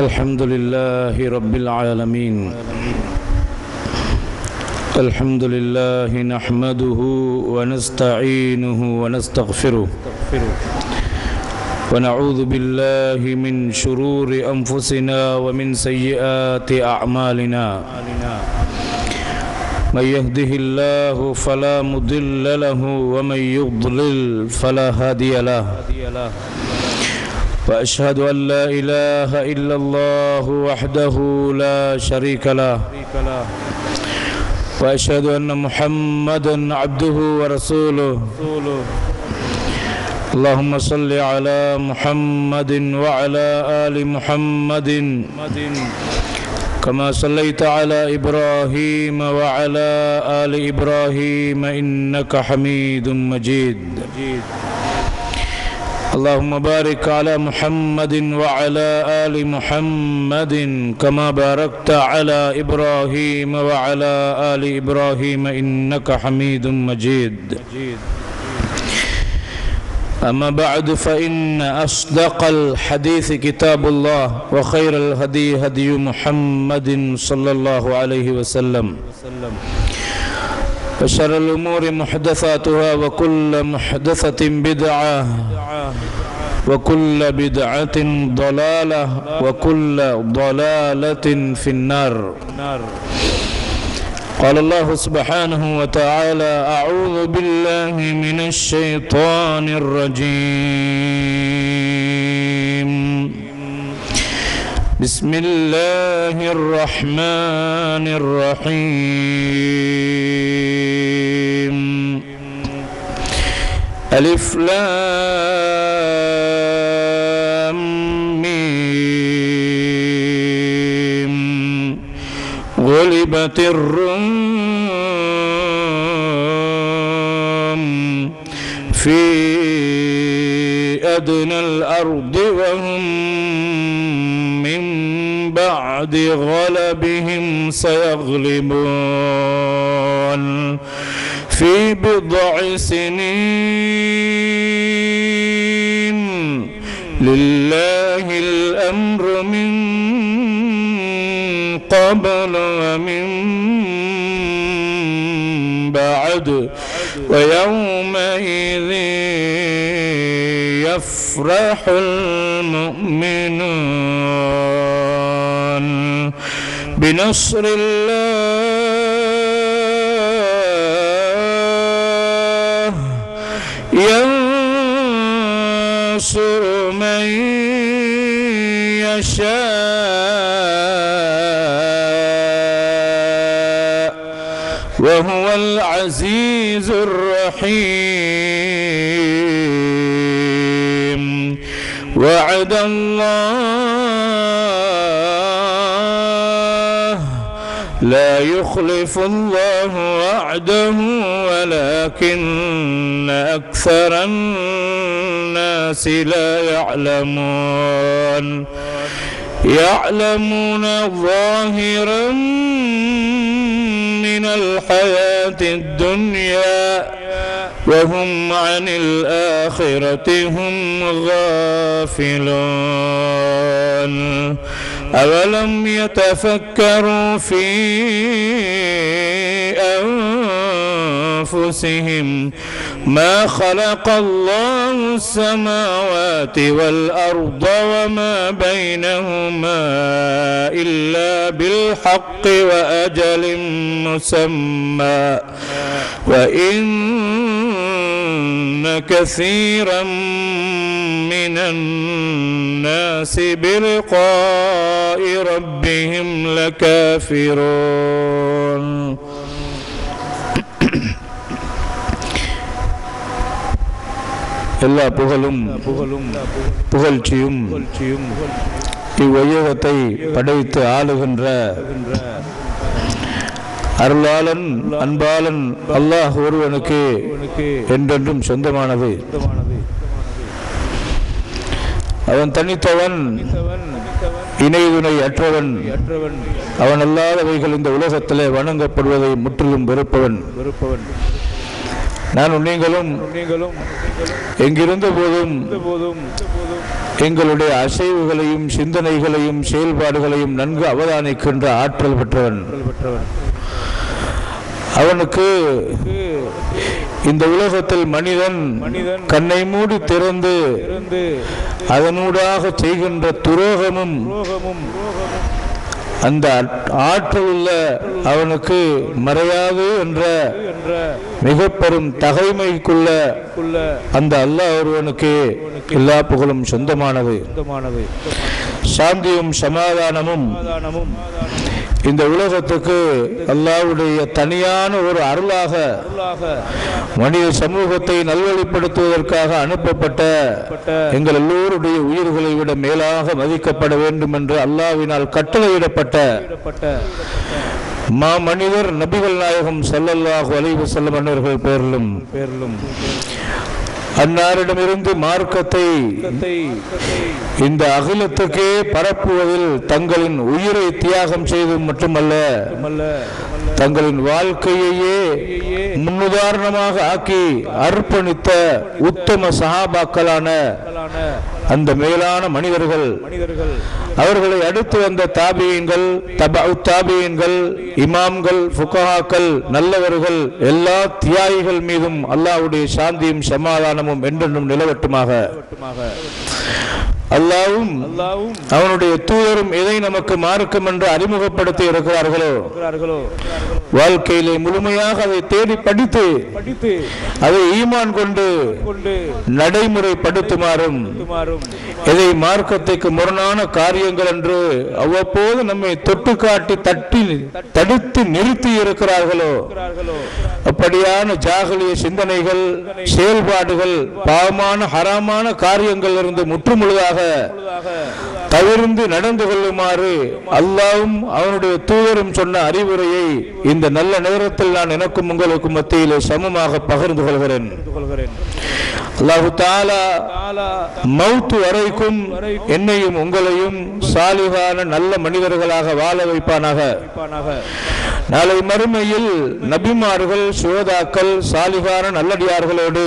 الحمد لله رب العالمين. الحمد لله نحمده ونستعينه ونستغفره ونعوذ بالله من شرور أنفسنا ومن سيئات أعمالنا. من يهده الله فلا مضل له ومن يضلل فلا هادي له. وأشهد أن لا إله إلا الله وحده لا شريك له. وأشهد أن محمدا عبده ورسوله. اللهم صل على محمد وعلى آل محمد كما صليت على إبراهيم وعلى آل إبراهيم إنك حميد مجيد. اللهم بارك على محمد وعلى آل محمد كما باركت على إبراهيم وعلى آل إبراهيم إنك حميد مجيد. أما بعد فإن أصدق الحديث كتاب الله وخير الهدي هدي محمد صلى الله عليه وسلم وشر الأمور محدثاتها وكل محدثة بدعة وكل بدعة ضلالة وكل ضلالة في النار. قال الله سبحانه وتعالى: أعوذ بالله من الشيطان الرجيم. بسم الله الرحمن الرحيم. ألف لام ميم. غلبت الروم في أدنى الأرض وهم من بعد غلبهم سيغلبون في بضع سنين. لله الأمر من قبل ومن بعد ويومئذ يفرح المؤمنون بنصر الله ينصر من يشاء وهو العزيز الرحيم. وعد الله لا يخلف الله وعده ولكن أكثر الناس لا يعلمون. يعلمون ظاهرا من الحياة الدنيا وهم عن الآخرة هم غافلون. أولم يتفكروا في أنفسهم ما خلق الله السماوات والأرض وما بينهما إلا بالحق وأجل مسمى وإن كثيرا من الناس بلقاء ربهم لكافرون. எல்லா புகழும் புகழ்ச்சியும் இவ்வையகத்தை படைத்து ஆளுகின்ற அருளாளன் அன்பாளன் அல்லாஹ் ஒருவனுக்கு என்றென்றும் சொந்தமானது. அவன் தனித்தவன், இணை துணை அற்றவன். அவன் அல்லாதவைகள் இந்த உலகத்திலே வணங்கப்படுவதை முற்றிலும் வெறுப்பவன். நானும் நீங்களும் எங்கிருந்த போதும் எங்களுடைய அசைவுகளையும் சிந்தனைகளையும் செயல்பாடுகளையும் நன்கு அவதானிக்கின்ற ஆற்றல் பெற்றவன். அவனுக்கு இந்த உலகத்தில் மனிதன் கண்ணை மூடி திறந்து அதனூடாக செய்கின்ற துரோகமும் அந்த ஆற்றல் உள்ள அவனுக்கு மறையாது என்ற மிக பெரும் தகைமைக்குள்ள அந்த அல்லாஹ் ஒருவனுக்கு எல்லா புகழும் சொந்தமானது. சாந்தியும் சமாதானமும் இந்த உலகத்துக்கு அல்லாஹ்வுடைய தனியான ஒரு அருளாக மனித சமூகத்தை நல்வழிப்படுத்துவதற்காக அனுப்பப்பட்ட எங்கள் எல்லோருடைய உயிர்களை விட மேலாக மதிக்கப்பட வேண்டும் என்று அல்லாஹ்வினால் கட்டளையிடப்பட்ட மனிதர் நபிகள் நாயகம் ஸல்லல்லாஹு அலைஹி வஸல்லம் அவர்கள் பேரிலும் அன்னாரிடமிருந்து மார்க்கத்தை இந்த அகிலத்துக்கே பரப்புவதில் தங்களின் உயிரை தியாகம் செய்தது மட்டுமல்ல, தங்களின் வாழ்க்கையையே முன்னுதாரணமாக ஆக்கி அர்ப்பணித்த உத்தம சஹாபாக்களான அந்த மேலான மனிதர்கள், அவர்களை அடுத்து வந்த தாபியீன்கள், தபஉ தாபியீன்கள், இமாம்கள், ஃபுகஹாக்கள், நல்லவர்கள், எல்லா தியாகிகள் மீதும் அல்லாஹ்வுடைய சாந்தியும் சமாதானமும் என்றென்றும் நிலவட்டுமாக. அல்லாஹ்வும் அவனுடைய தூதரும் எதை நமக்கு மார்க்கம் என்று அறிமுகப்படுத்தி இருக்கிறார்களோ வாழ்க்கையிலே முழுமையாக அதை தேடி படித்து அதை ஈமான் கொண்டு நடைமுறைப்படுத்துமாறும், எதை மார்க்கத்துக்கு முரணான காரியங்கள் என்று அவ்வப்போது நம்மை தொட்டு காட்டி தடுத்து நிறுத்தி இருக்கிறார்களோ அப்படியான ஜாஹிலிய சிந்தனைகள், செயல்பாடுகள், பாவமான ஹராமான காரியங்கள் இருந்து முற்றுமுழுதாக தவிர்த்து நடந்து கொள்ளுமாறு அல்லாஹ்வும் அவனுடைய தூதரும் சொன்ன அறிவுரையை இந்த நல்ல நேரத்தில் நான் எனக்கும் உங்களுக்கும் மத்தியிலே சமமாக பகிர்ந்து கொள்கிறேன். அல்லாஹு தஆலா மௌத் வரைக்கும் என்னையும் உங்களையும் சாலிகான நல்ல மனிதர்களாக வாழ வைப்பானாக. நாளை மறுமையில் நபிமார்கள், சுஹதாக்கள், சாலிகான நல்லடியார்களோடு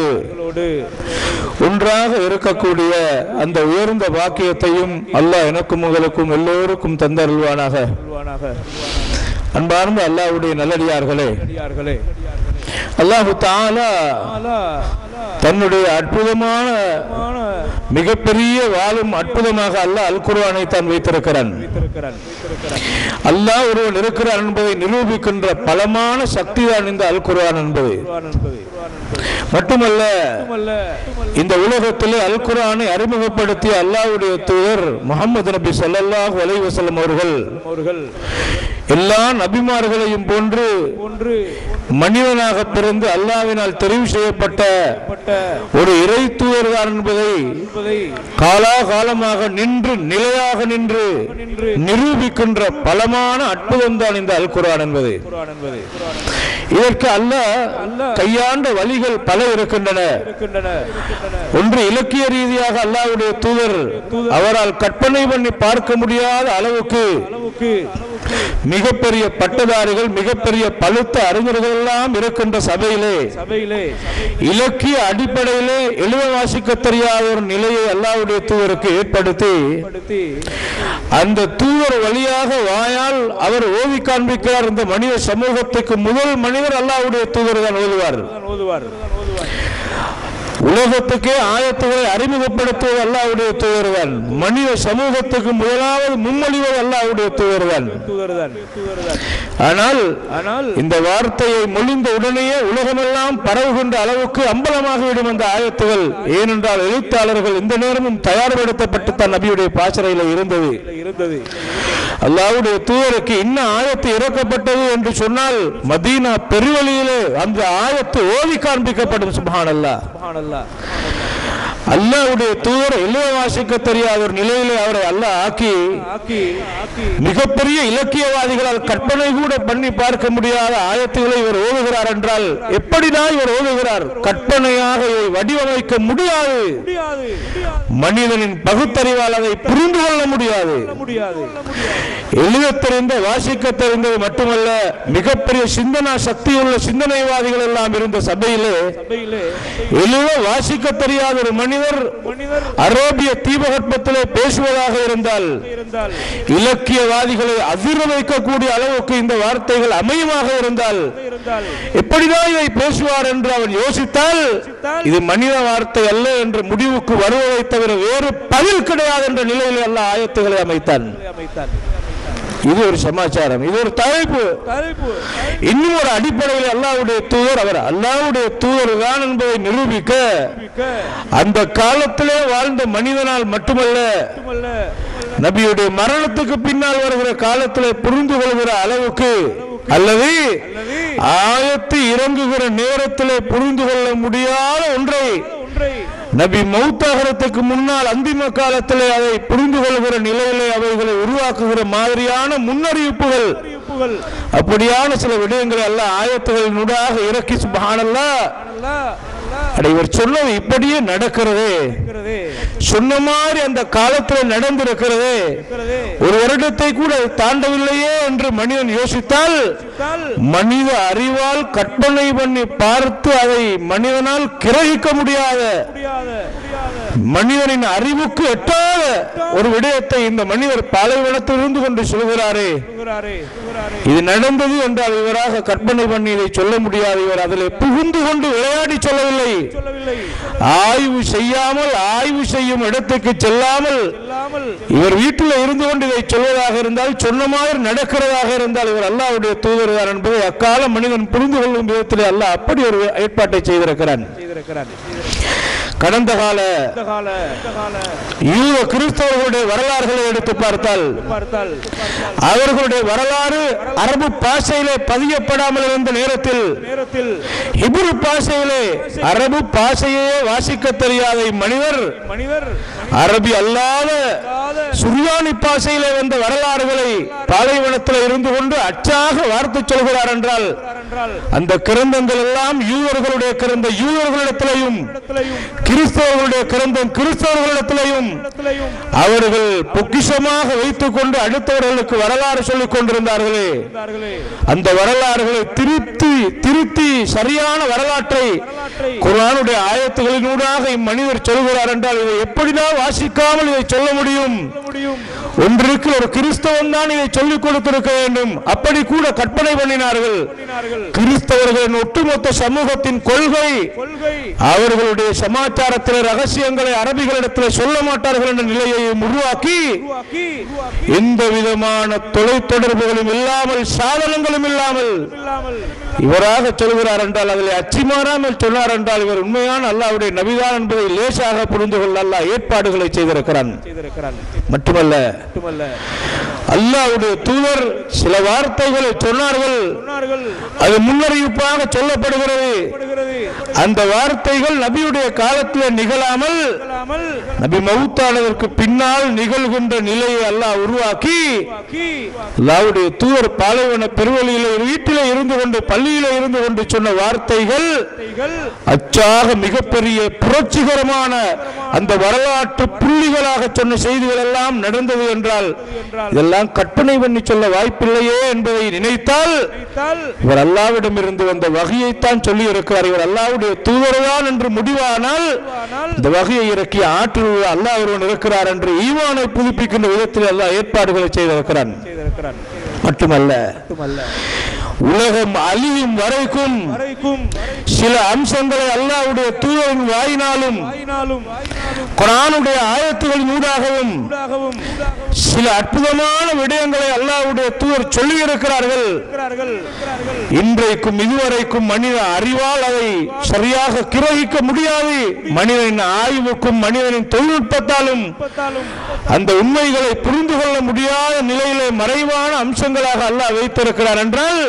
ஒன்றாக இருக்கக்கூடிய அந்த உயர்ந்த வாக்கியத்தையும் அல்லாஹ் எனக்கும் உங்களுக்கும் எல்லோருக்கும் தந்தருள்வானாக. அன்பார்ந்த அல்லாஹ்வுடைய நல்லடியார்களே, அல்லாஹு தஆலா தன்னுடைய அற்புதமான மிகப்பெரிய வாழும் அற்புதமாக அல்லாஹ் அல் குர்ஆனை தான் வைத்திருக்கிறான். அல்லாஹ் ஒருவன் இருக்கிறான் என்பதை நிரூபிக்கின்ற பலமான சக்தி தான் இந்த அல் குர்ஆன் என்பது. மட்டுமல்ல, இந்த உலகத்திலே அல் குர்ஆனை அறிமுகப்படுத்திய அல்லாஹ்வுடைய தூதர் முஹம்மது நபி ஸல்லல்லாஹு அலைஹி வஸல்லம் அவர்கள் எல்லா நபிமார்களையும் போன்று மனிதனாக பிறந்து அல்லாஹ்வினால் தெரிவு செய்யப்பட்ட ஒரு இறை தூதர் தான் என்பதை காலாகாலமாக நிலையாக நின்று நிரூபிக்கின்ற பலமான அற்புதம் தான் இந்த அல் குர்ஆன் என்பது. இதற்கு அல்லாஹ் கையாண்ட வழிகள் பல இருக்கின்றன. ஒன்று, இலக்கிய ரீதியாக அல்லாஹ்வுடைய தூதர் அவரால் கற்பனை பண்ணி பார்க்க முடியாத அளவுக்கு மிகப்பெரிய பட்டதாரிகள், மிகப்பெரிய பழுத்த அறிஞர்கள் எல்லாம் இருக்கின்ற சபையிலே இலக்கிய அடிப்படையிலே எழுத வாசிக்க தெரியாத ஒரு நிலையை அல்லாஹ்வுடைய தூதருக்கு ஏற்படுத்தி அந்த தூதர் வழியாக வாயால் அவர் ஓதி காண்பிக்கிறார். இந்த மனித சமூகத்துக்கு முதல் மனிதர் அல்லாஹ்வுடைய தூதர் தான் ஓதுவார். உலகத்துக்கே ஆயத்துகளை அறிமுகப்படுத்துவது அல்லாஹ்வுடைய தூதர்தான். மனித சமூகத்துக்கு முதலாவது முன்மொழிவது அல்லாஹ்வுடைய தூதர்தான். ஆனால் இந்த வார்த்தையை மொழிந்த உடனேயே உலகமெல்லாம் பரவுகின்ற அளவுக்கு அம்பலமாகிவிடும் அந்த ஆயத்துகள். ஏனென்றால் எழுத்தாளர்கள் இந்த நேரமும் தயார்படுத்தப்பட்டு தான் நபியுடைய பாசறையில் இருந்தது. அல்லாஹ்வுடைய தூதருக்கு இன்ன ஆயத்து இறக்கப்பட்டது என்று சொன்னால் மதீனா பெருவழியிலே அந்த ஆயத்து ஓதி காண்பிக்கப்படும். சுப்ஹானல்லாஹ். அல்லாஹ்வுடைய தூதர் எழுத வாசிக்க தெரியாத ஒரு நிலையிலே அவரை அல்லாஹ் ஆக்கி மிகப்பெரிய இலக்கியவாதிகளால் கற்பனை கூட பண்ணி பார்க்க முடியாத ஆயத்துகளை இவர் ஓதுகிறார் என்றால் எப்படிதான் இவர் ஓதுகிறார்? கற்பனையாக இதை வடிவமைக்க முடியாது. மனிதனின் பகுத்தறிவால் அதை புரிந்து கொள்ள முடியாது. எழுத தெரிந்த வாசிக்க தெரிந்தது மட்டுமல்ல, மிகப்பெரிய சிந்தனா சக்தியுள்ள சிந்தனைவாதிகள் எல்லாம் இருந்த சபையிலே எழுத வாசிக்க தெரியாத ஒரு மனிதர் அரேபிய தீபகற்பத்திலே பேசுவதாக இருந்தால் இலக்கியவாதிகளை அதிர வைக்கக்கூடிய அளவுக்கு இந்த வார்த்தைகள் அமையமாக இருந்தால் எப்படிதான் இதை பேசுவார் என்று அவன் யோசித்தால் இது மனித வார்த்தை அல்ல என்ற முடிவுக்கு வருவதை தவிர வேறு பதில் கிடையாது என்ற நிலையில் அல்ல ஆயத்துக்களை அமைத்தான். இது ஒரு சமாச்சாரம், இது ஒரு தலைப்பு. இன்னும் ஒரு அடிப்படையில் அல்லாஹ்வுடைய தூதர் அவர் அல்லாஹ்வுடைய தூதர் தான் என்பதை நிரூபிக்க அந்த காலத்திலே வாழ்ந்த மனிதனால் மட்டுமல்ல, நபியுடைய மரணத்துக்கு பின்னால் வருகிற காலத்திலே புரிந்து கொள்கிற அளவுக்கு அல்லது ஆயத்து இறங்குகிற நேரத்திலே புரிந்து கொள்ள முடியாத ஒன்றை நபி மௌத்தாகிறதுக்கு முன்னால் அந்திம காலத்திலே அதை புரிந்து கொள்கிற நிலையிலே அவைகளை உருவாக்குகிற மாதிரியான முன்னறிவிப்புகள், அப்படியான சில விடயங்களை எல்லாம் ஆயத்துகளினூடாக இறக்கி சுப்ஹானல்லாஹ் இவர் சொன்னது இப்படியே நடக்கிறது, சொன்ன மாதிரி அந்த காலத்தில் நடந்திருக்கிறது, ஒரு வருடத்தை கூட தாண்டவில்லையே என்று மனிதன் யோசித்தால் மனித அறிவால் கற்பனை பண்ணி பார்த்து அதை மனிதனால் கிரகிக்க முடியாத, மனிதனின் அறிவுக்கு எட்டாத ஒரு விடயத்தை இந்த மனிதர் பாலைவனத்தில் இருந்து கொண்டு சொல்கிறாரே, இது நடந்தது என்றால் இவராக கற்பனை பண்ணி இதை சொல்ல முடியாது. இவர் அதில் புகுந்து கொண்டு விளையாடி சொல்லவில்லை, ஆய்வு செய்யாமல் ஆய்வு செய்யும் இடத்துக்கு செல்லாமல் இவர் வீட்டில் இருந்து கொண்டு இதை சொல்வதாக இருந்தால், சொன்ன மாதிரி நடக்கிறதாக இருந்தால் இவர் அல்லாஹ்வுடைய தூதர் தான் என்பதை அக்கால மனிதன் புரிந்து கொள்ளும் விதத்தில் அல்லாஹ் அப்படி ஒரு ஏற்பாட்டை செய்திருக்கிறான். கடந்த கால யூத கிறிஸ்தவர்களுடைய வரலாறுகளை எடுத்து பார்த்தால் அவர்களுடைய வரலாறு அரபு பாஷையிலே பதியப்படாமல் இருந்த நேரத்தில் ஹிப்ரு பாஷையிலே அரபு பாஷையே வாசிக்க தெரியாத மனிதர் அரபி அல்லாத சுரியானி பாஷையிலே வந்த வரலாறுகளை பாலைவனத்தில் இருந்து கொண்டு அச்சாக வார்த்தை சொல்கிறார் என்றால் அந்த கிரந்தங்கள் எல்லாம் யூதர்களுடைய கிரந்த யூதர்களிடத்திலையும் கிறிஸ்தவர்களுடைய கிரந்தம் கிறிஸ்தவர்களிடத்திலையும் அவர்கள் பொக்கிஷமாக வைத்துக் கொண்டு அடுத்தவர்களுக்கு வரலாறு சொல்லிக் கொண்டிருந்தார்களே, அந்த வரலாறுகளை திருத்தி சரியான வரலாற்றை குர்ஆனுடைய ஆயத்துகளினூடாக இம்மனிதர் சொல்கிறார் என்றால் இதை எப்படிதான் வாசிக்காமல் இதை சொல்ல முடியும்? ஒன்றிற்கு ஒரு கிறிஸ்தவன் தான் இதை சொல்லிக் கொடுத்திருக்க வேண்டும். அப்படி கூட கற்பனை பண்ணினார்கள். கிறிஸ்தவர்களின் ஒட்டுமொத்த சமூகத்தின் கொள்கை அவர்களுடைய சமாச்சாரத்தில் ரகசியங்களை அரபிகளிடத்தில் சொல்ல மாட்டார்கள் என்ற நிலையை உருவாக்கி எந்த விதமான தொலைத்தொடர்புகளும் இல்லாமல் சாதனங்களும் இல்லாமல் இவராக சொல்கிறார் என்றால் அதில் அச்சிமாறாமல் சொன்னார் என்றால் இவர் உண்மையான அல்லாஹ்வுடைய நபிதான் என்பதை லேசாக புரிந்து கொள்ள அல்லாஹ் ஏற்பாடுகளை செய்திருக்கிறான். மட்டுமல்ல, அல்லாஹ்வுடைய தூதர் சில வார்த்தைகளை சொன்னார்கள், அது முன்னறிவிப்பாக சொல்லப்படுகிறது. அந்த வார்த்தைகள் நபியுடைய காலத்தில் நிகழாமல் நபி மௌத்தானதற்கு பின்னால் நிகழ்கின்ற நிலையை அல்லாஹ் உருவாக்கி அல்லாஹ்வுடைய தூதர் பாலைவன பெருவெளியிலே வீட்டிலே இருந்து கொண்டு பள்ளியிலே இருந்து கொண்டு சொன்ன வார்த்தைகள் அச்சாக மிகப்பெரிய புரட்சிகரமான அந்த வரலாற்று புள்ளிகளாக சொன்ன செய்திகள் எல்லாம் நடந்தது என்றால் இதெல்லாம் கற்பனை பண்ணி சொல்ல வாய்ப்பில்லையே என்பதை நினைத்தால் இவர் அல்லாஹ்விடம் இருந்து வந்த வகையைத்தான் சொல்லி இருக்கிறார். இவர் அல்லாஹ்வுடைய தூதர்தான் என்று முடிவானால் இந்த வகையை இறக்கிய ஆற்றல் அல்லாஹ் ஒருவன் இருக்கிறார் என்று ஈமானை புதுப்பிக்கின்ற விதத்தில் அல்லாஹ் ஏற்பாடுகளை செய்திருக்கிறான். மட்டுமல்ல, உலகம் அழியும் வரைக்கும் சில அம்சங்களை அல்லாஹ்வுடைய தூதரின் வாயினாலும் குர்ஆனுடைய ஆயத்துகளின் ஊடாகவும் சில அற்புதமான விடயங்களை அல்லாஹ்வுடைய தூதர் சொல்லி இருக்கிறார்கள். இன்றைக்கும் இதுவரைக்கும் மனித அறிவால் அதை சரியாக கிரகிக்க முடியாது. மனிதனின் ஆய்வுக்கும் மனிதனின் தொழில்நுட்பத்தாலும் அந்த உண்மைகளை புரிந்து கொள்ள முடியாத நிலையிலே மறைவான அம்சங்களாக அல்லாஹ் வைத்திருக்கிறார் என்றால்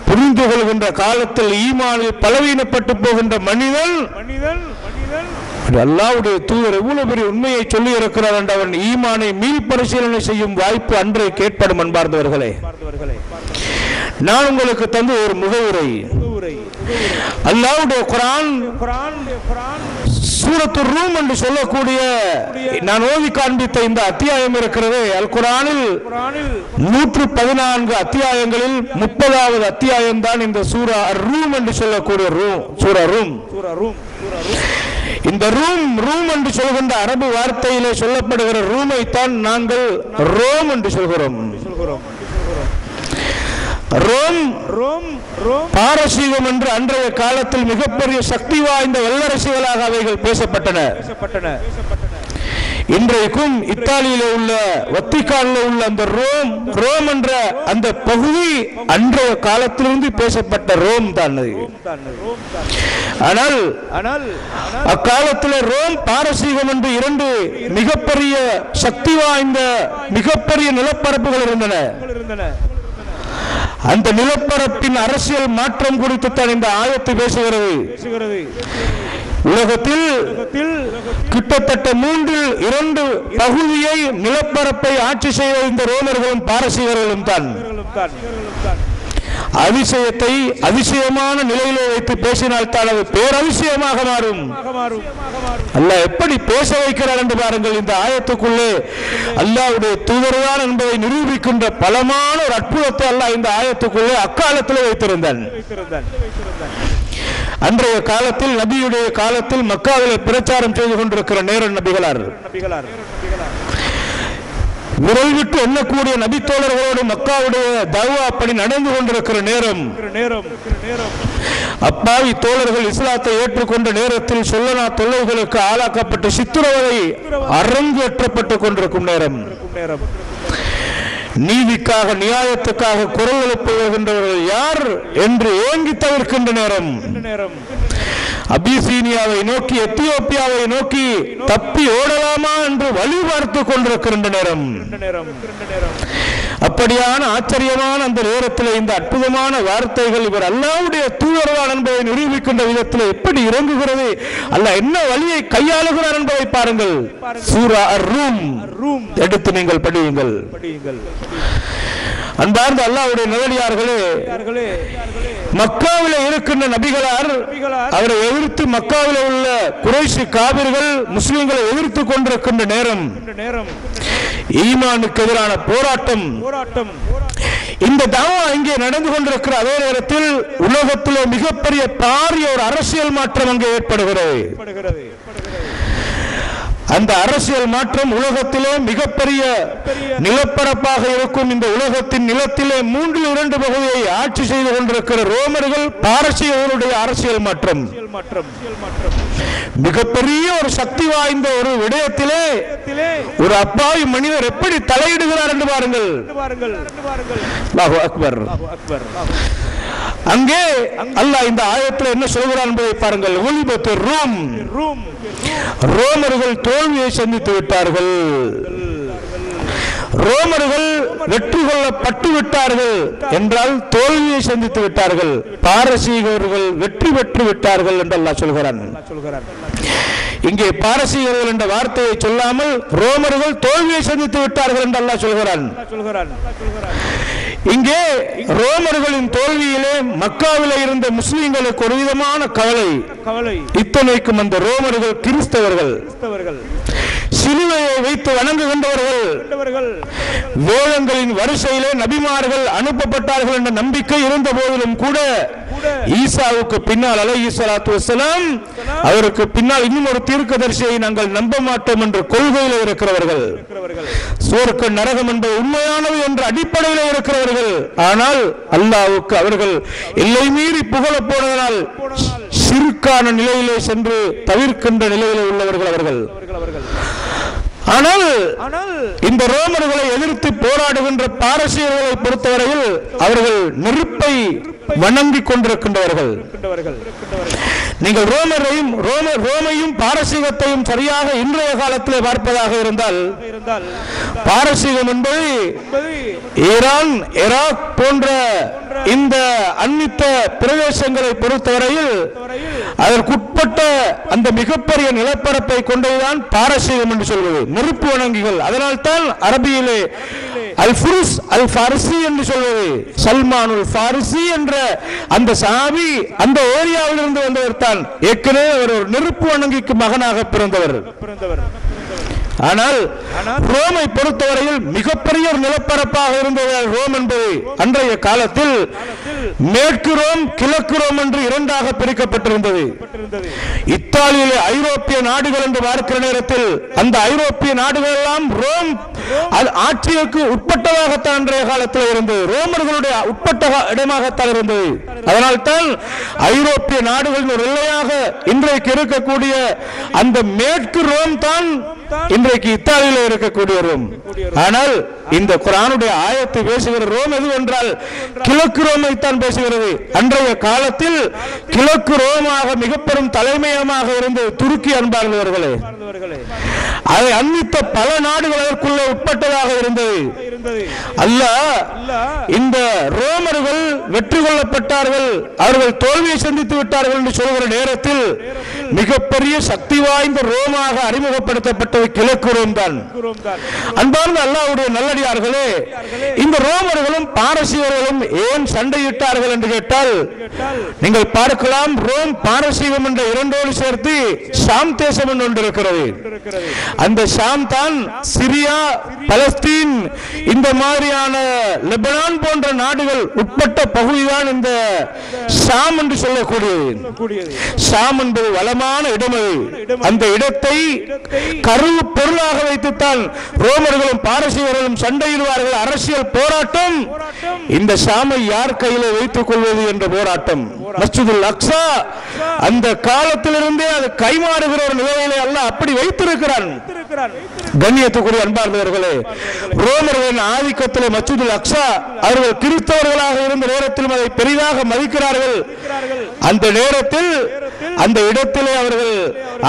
புரிந்து கொள்கின்ற காலத்தில் ஈமானில் பலவீனப்பட்டு போகின்ற மனிதன் அல்லாஹ்வுடைய தூதர் எவ்வளவு பெரிய உண்மையை சொல்லி இருக்கிறார் என்ற அவன் ஈமானை மீள் பரிசீலனை செய்யும் வாய்ப்பு அன்றைக்கு ஏற்படும். அன்பார்ந்தவர்களே, நான் உங்களுக்கு தந்து ஒரு முகவுரை. அல்லாஹ்வுடைய குர்ஆன் சூரத்துர் ரூம் என்று சொல்லக்கூடிய நான் ஓதி காண்பித்த இந்த அத்தியாயம் இருக்கிறது. அல் குர்ஆனில் 114 அத்தியாயங்களில் 30வது அத்தியாயம் தான் இந்த சூரா ரூம் என்று சொல்லக்கூடிய சூரா ரூம். இந்த ரூம் என்று சொல்கின்ற அரபு வார்த்தையிலே சொல்லப்படுகிற ரூமை தான் நாங்கள் ரோம் என்று சொல்கிறோம். ரோம் பாரசீகம் என்று அன்றைய காலத்தில் மிகப்பெரிய சக்தி வாய்ந்த வல்லரசுகளாக அவைகள் பேசப்பட்டன. இன்றைக்கும் இத்தாலியில உள்ள வத்திக்கானில் உள்ள அந்த ரோம் என்ற அந்த பகுதி அன்றைய காலத்திலிருந்து பேசப்பட்ட ரோம் தான். ஆனால் அக்காலத்தில் ரோம் பாரசீகம் என்று இரண்டு மிகப்பெரிய சக்தி வாய்ந்த மிகப்பெரிய நிலப்பரப்புகள் இருந்தன. அந்த நிலப்பரப்பின் அரசியல் மாற்றம் குறித்து தான் இந்த ஆயத்து பேசுகிறது. உலகத்தில் கிட்டத்தட்ட 2 பகுதியை நிலப்பரப்பை ஆட்சி செய்த இந்த ரோமர்களும் பாரசீகர்களும் தான். அதிசயத்தை அதிசயமான நிலையிலே வைத்து பேசினால் தான் அது பேரதிசயமாக மாறும். அல்லாஹ் எப்படி பேச வைக்கிறார் என்று பாருங்கள். இந்த ஆயத்துக்குள்ளே அல்லாஹ்வுடைய தூதர்தான் என்பதை நிரூபிக்கின்ற பலமான ஒரு அற்புதத்தை அல்லாஹ் இந்த ஆயத்துக்குள்ளே அக்காலத்திலே வைத்திருந்தான். அன்றைய காலத்தில் நபியுடைய காலத்தில் மக்காவில் பிரச்சாரம் செய்து கொண்டிருக்கிற நேரம் நபிகளார் விரல் விட்டு எண்ணக்கூடிய நபித்தோழர்களோடு மக்காவுடைய தஅவா பணி நடந்து கொண்டிருக்கிற நேரம் அப்பாவி தோழர்கள் இஸ்லாத்தை ஏற்றுக்கொண்ட நேரத்தில் சொல்லனா தொல்லைகளுக்கு ஆளாக்கப்பட்டு சித்திரவதை அரங்கேற்றப்பட்டுக் கொண்டிருக்கும் நேரம், நீதிக்காக நியாயத்துக்காக குரல் எழுப்புகின்றவர்கள் யார் என்று ஏங்கி தவிர்க்கின்ற நேரம், அபிசீனியாவை நோக்கி எத்தியோப்பியாவை நோக்கி தப்பி ஓடலாமா என்று வழி பார்த்து கொண்டிருக்கின்ற நேரம், அப்படியான ஆச்சரியமான அந்த நேரத்தில் இந்த அற்புதமான வார்த்தைகள் இவர் அல்லாஹ்வுடைய தூதர்தான் என்பதை நிரூபிக்கின்ற விதத்தில் எப்படி இறங்குகிறது, அல்லாஹ் என்ன வழியை கையாளுகிறார் என்பதை பாருங்கள். சூரா அர்-ரூம் எடுத்து நீங்கள் படியுங்கள். அன்பார்ந்த அல்லாஹ்வுடைய நல்லடியார்களே, மக்காவிலே இருக்கின்ற நபிகளார் அவரை எதிர்த்து மக்காவிலே உள்ள குறைஷி காபிர்கள் முஸ்லிம்களை எதிர்த்து கொண்டிருக்கின்ற நேரம், ஈமானுக்கு எதிரான போராட்டம், இந்த தஅவா இங்கே நடந்து கொண்டிருக்கிற அதே நேரத்தில் உலகத்திலே மிகப்பெரிய பாரிய ஒரு அரசியல் மாற்றம் அங்கே ஏற்படுகிறது. அந்த அரசியல் மாற்றம் உலகத்திலே மிகப்பெரிய நிலப்பரப்பாக இருக்கும் இந்த உலகத்தின் நிலத்திலே 2 பகுதியை ஆட்சி செய்து கொண்டிருக்கிற ரோமர்கள் பாரசீகர்களுடைய அரசியல் மாற்றம் மிகப்பெரிய ஒரு சக்தி வாய்ந்த ஒரு விடயத்திலே ஒரு அப்பாவி மனிதர் எப்படி தலையிடுகிறார் என்று பாருங்கள். அல்லாஹு அக்பர். அங்கே அல்லாஹ் இந்த ஆயத்தில் என்ன சொல்கிறார் என்பதை பாருங்கள். உலிபத்து ரூம், ரோமர்கள் தோல்வியை சந்தித்து விட்டார்கள், ரோமர்கள் வெற்றி கொள்ளப்பட்டு விட்டார்கள் என்றால் தோல்வியை சந்தித்து விட்டார்கள், பாரசீகர்கள் வெற்றி பெற்று விட்டார்கள் என்று அல்லாஹ் சொல்கிறான். இங்கே பாரசீகர்கள் என்ற வார்த்தையை சொல்லாமல் ரோமர்கள் தோல்வியை சந்தித்து விட்டார்கள் என்று அல்லாஹ் சொல்கிறான். இங்கே ரோமர்களின் தோல்வியிலே மக்காவிலே இருந்த முஸ்லிம்களுக்கு ஒரு விதமான கவலை. இத்தனைக்கும் அந்த ரோமர்கள் கிறிஸ்தவர்கள், சிலுவையை வைத்து வணங்குகின்றவர்கள், வேதங்களின் வரிசையிலே நபிமார்கள் அனுப்பப்பட்டார்கள் என்ற நம்பிக்கை இருந்த போதிலும் கூட ஈசாவுக்கு பின்னால் அலைஹிஸ்ஸலாத்து வஸ்ஸலாம் அவருக்கு பின்னால் இன்னும் ஒரு தீர்க்கதரிசியை நாங்கள் நம்ப மாட்டோம் என்ற கொள்கையில் இருக்கிறவர்கள், சுவர்க்க நரகம் என்பது உண்மையானது என்ற அடிப்படையில் இருக்கிறவர்கள். ஆனால் அல்லாஹ்வுக்கு அவர்கள் எல்லை மீறி புகழ போனதனால் சிறுக்கான நிலையிலே சென்று தவிர்க்கின்ற நிலையிலே உள்ளவர்கள் அவர்கள். ஆனால் இந்த ரோமர்களை எதிர்த்து போராடுகின்ற பாரசீகர்களை பொறுத்தவரையில் அவர்கள் நெருப்பை வணங்கிக் கொண்டிருக்கின்றவர்கள். நீங்கள் ரோமையும் பாரசீகத்தையும் சரியாக இன்றைய காலத்திலே பார்ப்பதாக இருந்தால் பாரசீகம் என்பது ஈரான், ஈராக் போன்ற இந்த அந்நித்த பிரதேசங்களை பொறுத்தவரையில் அதற்குட்பட்ட அந்த மிகப்பெரிய நிலப்பரப்பை கொண்டதுதான் பாரசீகம் என்று சொல்வது, நெருப்பு வணங்கிகள். அதனால் தான் அரபியிலே அல் ஃபுருஸ் அல் ஃபாரிசி என்று சொல்வது. சல்மானுல் ஃபாரிசி என்ற அந்த சஹாபி அந்த ஏரியாவில் இருந்து வந்தவர் தான். ஏற்கனவே அவர் ஒரு நெருப்பு வணங்கிக்கு மகனாக பிறந்தவர். ஆனால் ரோமை பொறுத்தவரையில் மிகப்பெரிய ஒரு நிலப்பரப்பாக இருந்தது ரோம் என்பது. அன்றைய காலத்தில் மேற்கு ரோம் கிழக்கு ரோம் என்று இரண்டாக பிரிக்கப்பட்டிருந்தது. இத்தாலியிலே ஐரோப்பிய நாடுகள் என்று பார்க்கிற நேரத்தில் அந்த ஐரோப்பிய நாடுகள் எல்லாம் ரோம் ஆட்சிக்கு உட்பட்டதாகத்தான் அன்றைய காலத்தில் இருந்தது, ரோமர்களுடைய உட்பட்ட இடமாகத்தான் இருந்தது. அதனால்தான் ஐரோப்பிய நாடுகளின் ஒரு எல்லையாக இன்றைக்கு இருக்கக்கூடிய அந்த மேற்கு ரோம் தான் இன்றைக்கு இத்தாலியில் இருக்கக்கூடிய ரோம். ஆனால் இந்த குர்ஆனுடைய ஆயத்தை பேசுகிற ரோம் எது என்றால் கிழக்கு ரோமை தான் பேசுகிறது. அன்றைய காலத்தில் கிழக்கு ரோமாக மிக பெரும் தலைமையமாக இருந்தது துருக்கி. அன்பார்களே, அதை அன்னித்த பல நாடுகள் அதற்குள்ளே உட்பட்டதாக இருந்தது. அல்லாஹ் இந்த ரோமர்கள் வெற்றி கொள்ளப்பட்டார்கள், அவர்கள் தோல்வியை சந்தித்து விட்டார்கள் என்று சொல்கிற நேரத்தில் மிகப்பெரிய சக்தி வாய்ந்த ரோமாக அறிமுகப்படுத்தப்பட்டது கிழக்கு ரோம் தான். அன்பார்ந்த அல்லாஹ்வுடைய நல்லடியார்களே, இந்த ரோமர்களும் பாரசீகர்களும் ஏன் சண்டையிட்டார்கள் என்று கேட்டால் நீங்கள் பார்க்கலாம், ரோம் பாரசீகம் என்ற இரண்டோடு சேர்த்து ஷாம் தேசம் என்று ஒன்று இருக்கிறது. அந்த ஷாம் தான் சிரியா, பலஸ்தீன், இந்த மாதிரியான லெபனான் போன்ற நாடுகள் உட்பட்ட பகுதிதான் இந்த ஷாம் என்று சொல்லக்கூடியது. ஷாம் என்பது வளமான இடம். அந்த இடத்தை கருவு பொருளாக வைத்துத்தான் ரோமர்களும் பாரசீகர்களும் சண்டையிடுவார்கள். அரசியல் போராட்டம் இந்த ஷாமை யார் கையில் வைத்துக் கொள்வது என்ற போராட்டம். மஸ்ஜிதுல் அக்ஸா அந்த காலத்திலிருந்தே அது கைமாறுகிற ஒரு நிலையிலே அல்லாஹ் அப்படி வைத்திருக்கிறான். கண்ணியத்துக்குரிய அன்பார்ந்தவர்களே, ரோமர்களின் ஆதிக்கத்திலே மஸ்ஜிதுல் அக்ஸா அவர்கள் கிறிஸ்தவர்களாக இருந்த நேரத்திலும் அதை பெரிதாக மதிக்கிறார்கள். அந்த நேரத்தில் அந்த இடத்திலே அவர்கள்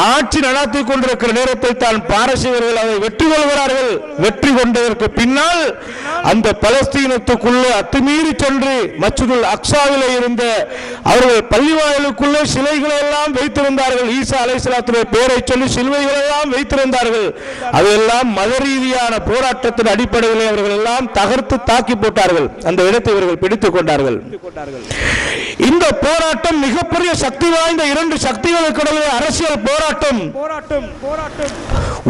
ஆட்சி நடத்தி கொண்டிருக்கிற நேரத்தில் தான் பாரசீகர்கள் அதை வெற்றி கொள்கிறார்கள். வெற்றி கொண்டதற்கு பின்னால் அந்த பலஸ்தீனத்துக்குள்ளே அத்துமீறி சென்று மஸ்ஜிதுல் அக்ஸாவிலே இருந்த அவர்கள் பள்ளிவாயலுக்குள்ளே சிலைகளை எல்லாம் வைத்திருந்தார்கள். ஈசா அலைஹிஸ்ஸலாத்துடைய பெயரை சொல்லி சிலுவைகள் எல்லாம் வைத்திருந்தார்கள். அதெல்லாம் மத ரீதியான போராட்டத்தின் அடிப்படையில் அவர்கள் எல்லாம் தகர்த்து தாக்கி போட்டார்கள். அந்த இடத்தை இவர்கள் பிடித்துக் கொண்டார்கள். இந்த போராட்டம் மிகப்பெரிய சக்தி வாய்ந்த இரண்டு சக்திகளுக்கு இடையே அரசியல் போராட்டம்.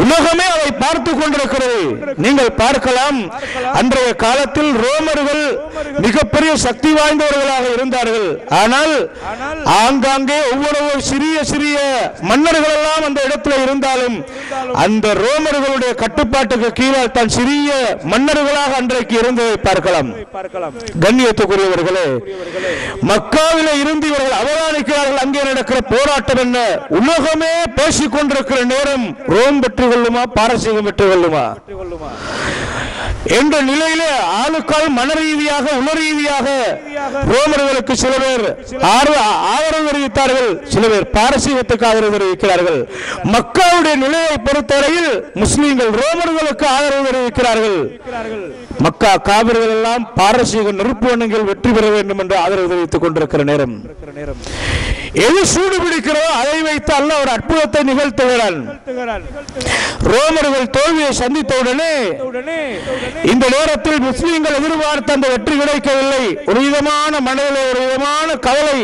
உலகமே அதை பார்த்துக் கொண்டிருக்கிறது. நீங்கள் பார்க்கலாம், அன்றைய காலத்தில் ரோமர்கள் மிகப்பெரிய சக்தி வாய்ந்தவர்களாக இருந்தார்கள். ஆனால் ஆங்காங்கே ஒவ்வொரு சிறிய சிறிய மன்னர்கள் எல்லாம் அந்த இடத்துல இருந்தாலும் அந்த ரோமர்களுடைய கட்டுப்பாட்டுக்கு கீழே தான் சிறிய மன்னர்களாக அன்றைக்கு இருந்ததை பார்க்கலாம். கண்ணியத்துக்குரியவர்களே, மக்காவிலே இருந்து இவர்கள் அவதானிக்கிறார்கள். அங்கே நடக்கிற போராட்டம் என்ன? உலகமே பேசிக் கொண்டிருக்கிற நேரம் ரோம் வெற்றி கொள்ளுமா பாரசீகம் வெற்றி கொள்ளுமா என்ற நிலையிலே ஆளுக்கால் மன ரீதியாக உள ரீதியாக ரோமர்களுக்கு சில பேர் ஆதரவு தெரிவித்தார்கள், சில பேர் பாரசீகத்துக்கு ஆதரவு தெரிவிக்கிறார்கள். மக்காவுடைய நிலையை பொறுத்தவரையில் முஸ்லிம்கள் ரோமர்களுக்கு ஆதரவு தெரிவிக்கிறார்கள். மக்கா காபிர்கள் எல்லாம் பாரசீக நெருப்பு வணங்கில் வெற்றி பெற வேண்டும் என்று ஆதரவு தெரிவித்துக் கொண்டிருக்கிற நேரம் எது சூடு பிடிக்கிறோ அதை வைத்து அல்லாஹ் ஒரு அற்புதத்தை நிகழ்த்துகிறான். ரோமர்கள் தோல்வியை சந்தித்த உடனே இந்த நேரத்தில் முஸ்லிம்கள் எதிர்பார்த்த அந்த வெற்றி கிடைக்கவில்லை. ஒரு விதமான மனதில் ஒரு விதமான கவலை.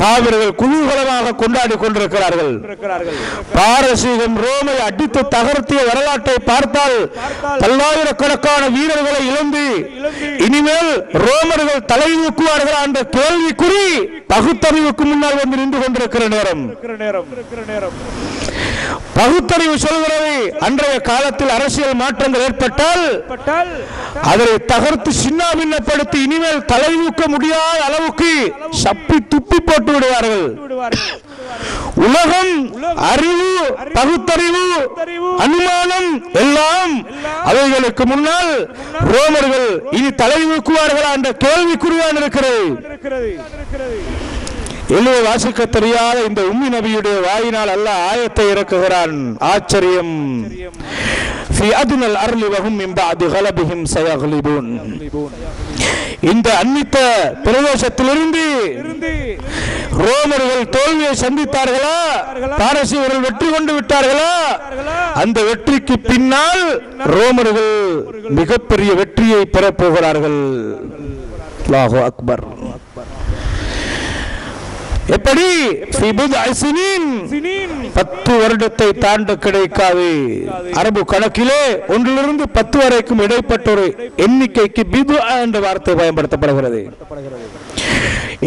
காவிர்கள் குதூகலமாக கொண்டாடி கொண்டிருக்கிறார்கள். பாரசீகம் ரோமை அடித்து தகர்த்திய வரலாற்றை பார்த்தால் பல்லாயிரக்கணக்கான வீரர்களை இழந்து இனிமேல் ரோமர்கள் தலை தூக்குவார்கள் என்ற கேள்விக்குறி பகுத்தறிவுக்கு முன்னால் வந்து நின்று கொண்டிருக்கிற நேரம். பகுத்தறிவு சொல்கிறது, அன்றைய காலத்தில் அரசியல் மாற்றங்கள் ஏற்பட்டால் அதை தகர்த்து சின்னாபின்னப்படுத்தி இனிமேல் தலை தூக்க முடியாத அளவுக்கு சப்பி துப்பி போட்டு விடுவார்கள். உலகம், அறிவு, பகுத்தறிவு, அனுமானம் எல்லாம் அவைகளுக்கு முன்னால் ரோமர்கள் இனி தலை தூக்குவார்களா என்ற கேள்விக்குறிதான் இருக்கிறது. எழுத வாசிக்க தெரியாத இந்த உம்மி நபியுடைய வாயினால் அல்லாஹ் ஆயத்தை இறக்குகிறான். ஆச்சரியம். في أدنى الأرض وهم من بعد غلبهم سيغلبون. இந்த அன்னித்த பிரதேசத்திலிருந்து ரோமர்கள் தோல்வியை சந்தித்தார்களா, பாரசீகர்கள் வெற்றி கொண்டு விட்டார்களா? அந்த வெற்றிக்கு பின்னால் ரோமர்கள் மிகப்பெரிய வெற்றியை பெறப் போகிறார்கள். அல்லாஹு அக்பர். எப்படி 10 வருடத்தை தாண்ட கிடைக்காது. அரபு கணக்கிலே 1 to 10 வரைக்கும் இடைப்பட்ட ஒரு எண்ணிக்கைக்கு பிது என்ற வார்த்தை பயன்படுத்தப்படுகிறது.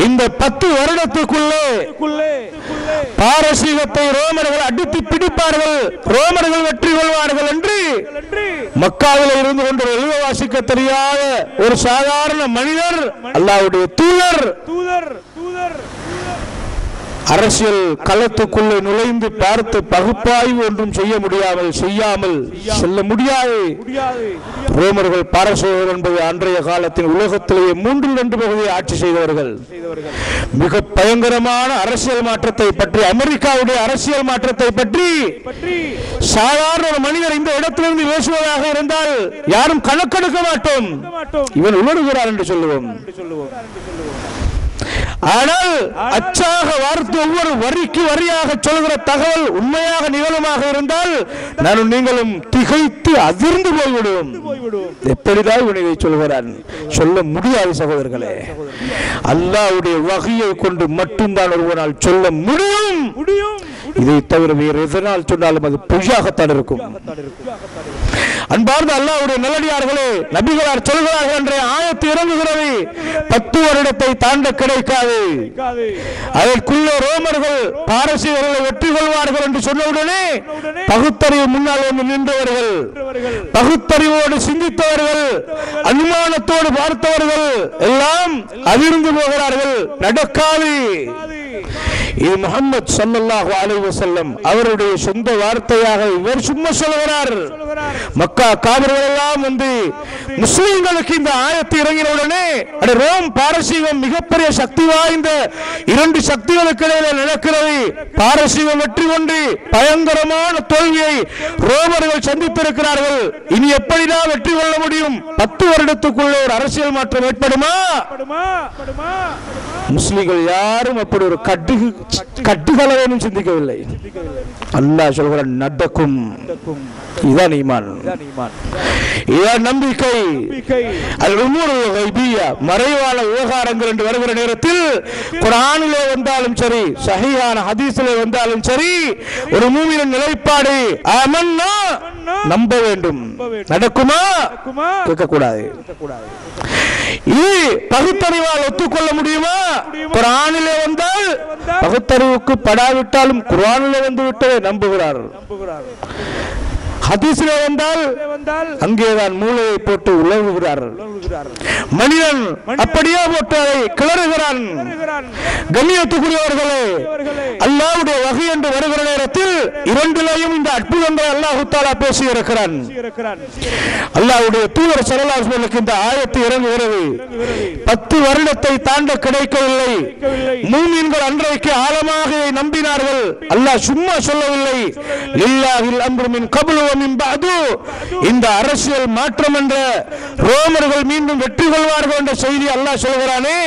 இந்த 10 வருடத்துக்குள்ளே பாரசீகத்தை ரோமர்கள் அடித்து பிடிப்பார்கள், ரோமர்கள் வெற்றி கொள்வார்கள் என்று மக்காவில் இருந்து கொண்டு எழுத வாசிக்க தெரியாத ஒரு சாதாரண மனிதர், அல்லாஹ்வுடைய தூதர் அரசியல் களத்துக்குள்ளே நுழைந்து பார்த்து பகுப்பாய்வு ஒன்றும் செய்யாமல் செல்ல முடியாது. ரோமர்கள் பாரசீகர்கள் என்பது அன்றைய காலத்தின் உலகத்திலேயே 3/2 பகுதியை ஆட்சி செய்தவர்கள். மிக பயங்கரமான அரசியல் மாற்றத்தை பற்றி, அமெரிக்காவுடைய அரசியல் மாற்றத்தை பற்றி சாதாரண ஒரு மனிதர் இந்த இடத்திலிருந்து பேசுவதாக இருந்தால் யாரும் கணக்கெடுக்க மாட்டோம். இவன் உணர்கிறார் என்று சொல்லுவோம். ஆனால் அச்சாக வார்த்தை ஒவ்வொரு வரிக்கு வரியாக சொல்கிற தகவல் உண்மையாக நிகழுமாக இருந்தால் நானும் நீங்களும் திகைத்து அதிர்ந்து போய்விடுவோம். எப்படிதான் இதை சொல்கிறான் சொல்ல முடியாது சகோதரர்களே. அல்லாஹ்வுடைய வஹியை கொண்டு மட்டும்தான் ஒருவனால் சொல்ல முடியும். இதை தவிர வேறு எதனால் சொன்னாலும் அது பொய்யாகத்தான் இருக்கும். அன்பார்ந்த அல்லாஹ்வுடைய நல்லடியார்களே, நபிகளார் சொல்கிறார்கள் என்ற ஆயத்து இறங்குகிறது. 10 வருடத்தை தாண்ட கிடைக்காது. அதற்குள்ளே ரோமர்கள் பாரசீகர்களை வெற்றி கொள்வார்கள் என்று சொன்னவுடனே பகுத்தறிவு முன்னால் வந்து நின்றவர்கள், பகுத்தறிவோடு சிந்தித்தவர்கள், அனுமானத்தோடு பார்த்தவர்கள் எல்லாம் அதிர்ந்து போகிறார்கள். நடக்காது. இது முஹம்மது ஸல்லல்லாஹு அலைஹி வஸல்லம் அவருடைய சொந்த வார்த்தையாக இவர் சும்மா சொல்கிறார். மக்கா காபிர்கள் எல்லாம் வந்து முஸ்லிம்களுக்கு இந்த ஆயத்து இறங்கினவுடனே ரோம் பாரசீகம் மிகப்பெரிய சக்தி வாய்ந்த 2 சக்திகளுக்கு இடையில நடக்கிறது. பாரசீகம் வெற்றி கொண்டு பயங்கரமான தோல்வியை ரோமர்கள் சந்தித்திருக்கிறார்கள். இனி எப்படிதான் வெற்றி கொள்ள முடியும்? 10 வருடத்துக்குள்ளே ஒரு அரசியல் மாற்றம் ஏற்படுமா? முஸ்லிம்கள் யாரும் அப்படி ஒரு கட்டுகளவேனும் சிந்திக்கவில்லை. அல்லாஹ் சொல்கிறான் நடக்கும். இதான் ஈமான், இதான் நம்பிக்கை. அல்-உமூருல் கைபிய்யா, மறைவான விவகாரங்கள் என்று வருகிற நேரத்தில் குர்ஆனிலே வந்தாலும் சரி, சஹீஹான ஹதீஸிலே வந்தாலும் சரி, ஒரு மூமினின் நிலைப்பாடு ஆமன்னா, நம்ப வேண்டும். நடக்குமா? கேட்கக்கூடாது. இது பகுத்தறிவால் ஒத்துக்கொள்ள முடியுமா? குர்ஆனிலே வந்தால் பகுத்தறிவுக்கு படாவிட்டாலும் குர்ஆனிலே வந்து விட்டதை நம்புகிறார். ஹதீஸிலே வந்தால் அங்கேதான் மூளையை போட்டு உலவுகிறார். மனிதன் அப்படியே போட்டு அதை கிளறுகிறான். கண்ணியத்துக்குரியவர்களே, அல்லாஹ்வுடைய வஹி என்று வருகிற நேரத்தில் 2லையும் இந்த அற்புதங்களை அல்லாஹ் தஆலா பேசி இருக்கிறான். அல்லாஹ்வுடைய தூதர் ஸல்லல்லாஹு அலைஹி வஸல்லம் இந்த ஆயத்து இறங்குகிறது. 10 வருடத்தை தாண்ட கிடைக்கவில்லை. மூமின்கள் அன்றைக்கு ஆழமாக நம்பினார்கள். அல்லாஹ் சும்மா சொல்லவில்லை. லில்லாஹில் அம்ரு மின் கப்லு வ மின் பஅது. இந்த அரசியல் மாற்றம் என்ற ரோமர்கள் மீண்டும் வெற்றி கொள்வார்கள் என்ற செய்தி அல்லாஹ் சொல்கிறானே,